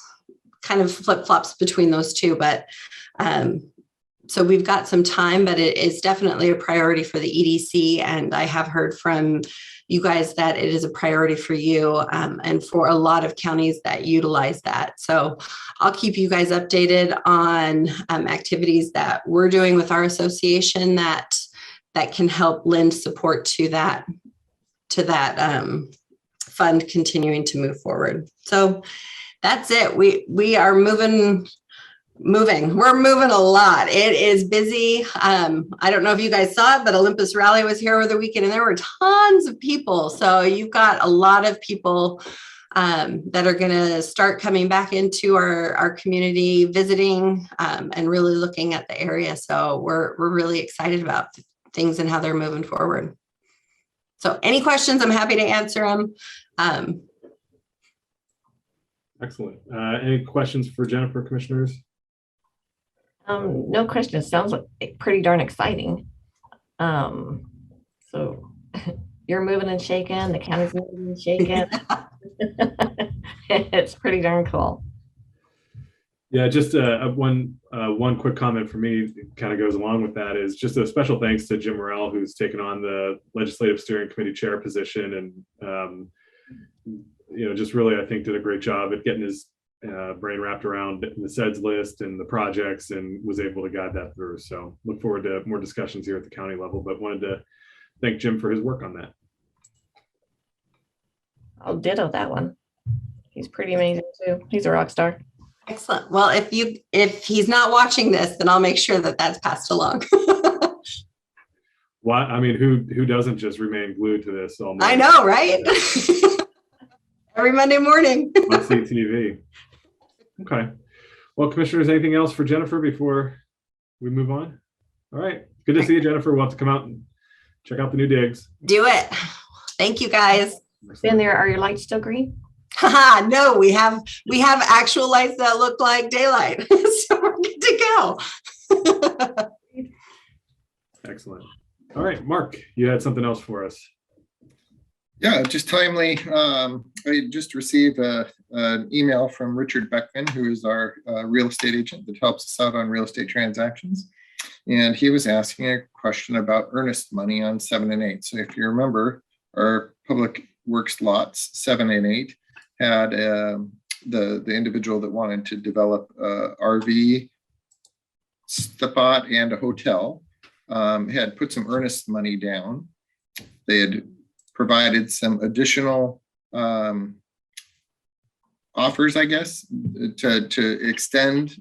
kind of flip-flops between those two, but so we've got some time, but it is definitely a priority for the EDC. And I have heard from you guys that it is a priority for you and for a lot of counties that utilize that. So I'll keep you guys updated on activities that we're doing with our association that can help lend support to that fund continuing to move forward. So that's it. We are moving. We're moving a lot. It is busy. I don't know if you guys saw it, but Olympus Rally was here over the weekend and there were tons of people. So you've got a lot of people that are going to start coming back into our community, visiting and really looking at the area. So we're really excited about things and how they're moving forward. So any questions, I'm happy to answer them. Excellent. Any questions for Jennifer, commissioners? No question. It sounds like pretty darn exciting. So you're moving and shaking, the county's moving and shaking. It's pretty darn cool. Yeah, just one quick comment for me kind of goes along with that is just a special thanks to Jim Morrell, who's taken on the Legislative Steering Committee chair position and just really, I think, did a great job at getting his brain wrapped around the SEDS list and the projects and was able to guide that through. So look forward to more discussions here at the county level, but wanted to thank Jim for his work on that. I'll ditto that one. He's pretty amazing too. He's a rock star. Excellent. Well, if he's not watching this, then I'll make sure that that's passed along. Why? I mean, who doesn't just remain glued to this all morning? I know, right? Every Monday morning. On CTV. Okay. Well, commissioners, anything else for Jennifer before we move on? All right. Good to see you, Jennifer. We'll have to come out and check out the new digs. Do it. Thank you, guys. In there, are your lights still green? No, we have actual lights that look like daylight. So we're good to go. Excellent. All right, Mark, you had something else for us. Yeah, just timely. I just received an email from Richard Beckman, who is our real estate agent that helps us out on real estate transactions. And he was asking a question about earnest money on 7 and 8. So if you remember, our public works lots 7 and 8 had the individual that wanted to develop RV spot and a hotel had put some earnest money down. They had provided some additional offers, I guess, to extend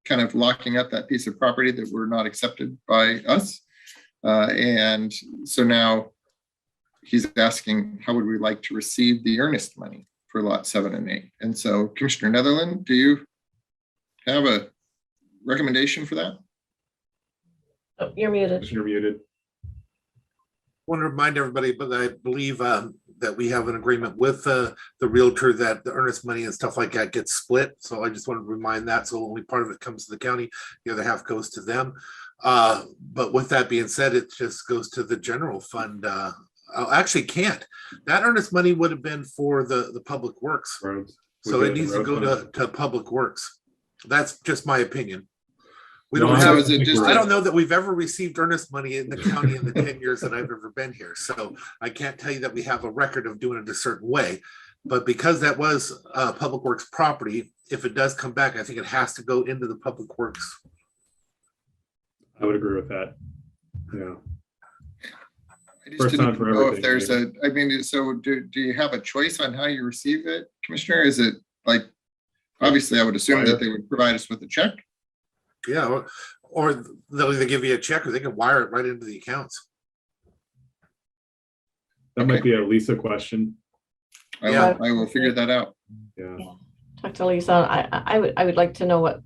kind of locking up that piece of property that were not accepted by us. And so now he's asking, how would we like to receive the earnest money for lot 7 and 8? And so Commissioner Netherland, do you have a recommendation for that? Oh, you're muted. You're muted. Want to remind everybody, but I believe that we have an agreement with the realtor that the earnest money and stuff like that gets split. So I just wanted to remind that. So only part of it comes to the county, the other half goes to them. But with that being said, it just goes to the general fund. Actually can't. That earnest money would have been for the public works. Roads. So it needs to go to public works. That's just my opinion. We No, don't So have, is it just, I don't know that we've ever received earnest money in the county in the 10 years that I've ever been here. So I can't tell you that we have a record of doing it a certain way. But because that was Public Works property, if it does come back, I think it has to go into the Public Works. I would agree with that. Yeah. I just First time didn't for know if everything, there's yeah. I mean, so do you have a choice on how you receive it, Commissioner? Is it like, obviously I would assume that they would provide us with a check. Yeah, or they'll either give you a check or they can wire it right into the accounts. That might be a Lisa question. I will figure that out. Yeah. Talk to Lisa. I would like to know what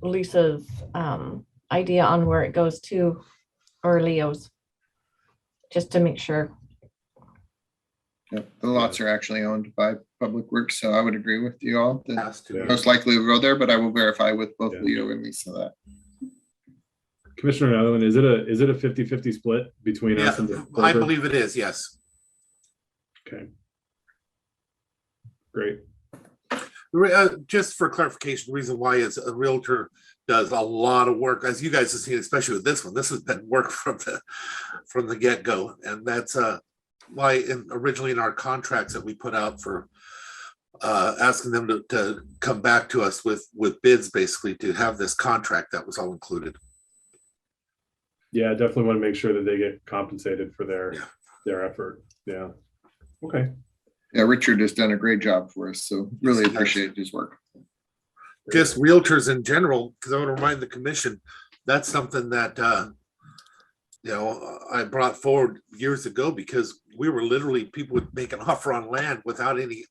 Lisa's idea on where it goes to, or Leo's, just to make sure. Yep, the lots are actually owned by Public Works, so I would agree with you all that Has to. Yeah. most likely will go there, but I will verify with both Yeah. Leo and Lisa that. Commissioner Netherland, is it a 50-50 split between us and the I broker? believe it is, yes. Okay. Great. Just for clarification, the reason why is a realtor does a lot of work, as you guys have seen, especially with this one. This has been work from the get-go, and that's why originally in our contracts that we put out for asking them to come back to us with bids, basically to have this contract, that was all included. Yeah, definitely want to make sure that they get compensated for their effort. Yeah. Okay. Yeah, Richard has done a great job for us, so really appreciate his work. Just realtors in general, because I want to remind the commission, that's something that I brought forward years ago, because we were literally, people would make an offer on land without any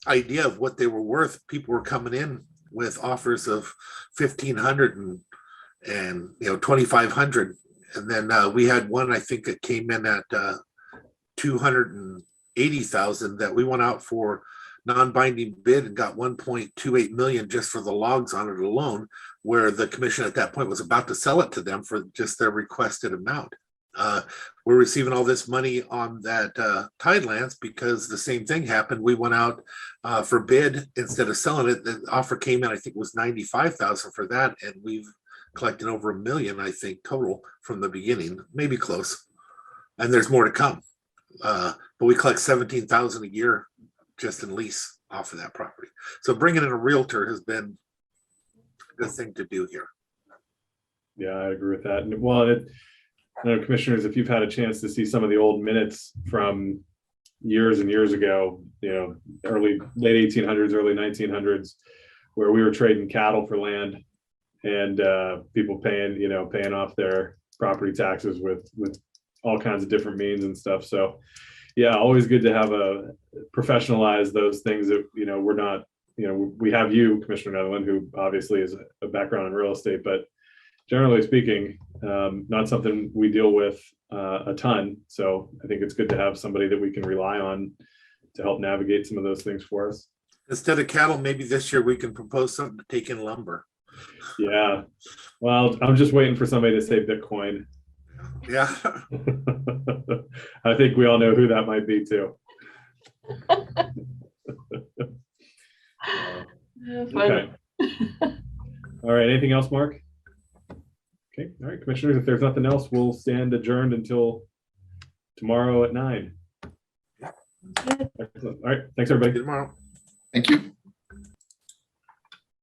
idea of what they were worth. People were coming in with offers of 1,500 and 2,500, and then we had one, I think, that came in at 280,000 that we went out for non-binding bid and got 1.28 million just for the logs on it alone, where the commission at that point was about to sell it to them for just their requested amount. We're receiving all this money on that Tidelands because the same thing happened. We went out for bid instead of selling it. The offer came in, I think it was 95,000 for that, and we've collected over $1 million, I think, total from the beginning, maybe close. And there's more to come. But we collect 17,000 a year just in lease off of that property. So bringing in a realtor has been a good thing to do here. Yeah, I agree with that. And well, I know, commissioners, if you've had a chance to see some of the old minutes from years and years ago, late 1800s, early 1900s, where we were trading cattle for land, and people paying off their property taxes with all kinds of different means and stuff. So yeah, always good to have professionalize those things that, we're not, we have you, Commissioner Netherland, who obviously is a background in real estate, but generally speaking, not something we deal with a ton. So I think it's good to have somebody that we can rely on to help navigate some of those things for us. Instead of cattle, maybe this year we can propose something to take in lumber. Yeah. Well, I'm just waiting for somebody to say Bitcoin. Yeah. I think we all know who that might be too. Okay. All right. Anything else, Mark? Okay. All right, commissioners, if there's nothing else, we'll stand adjourned until tomorrow at 9. Excellent. All right. Thanks, everybody. Tomorrow. Thank you.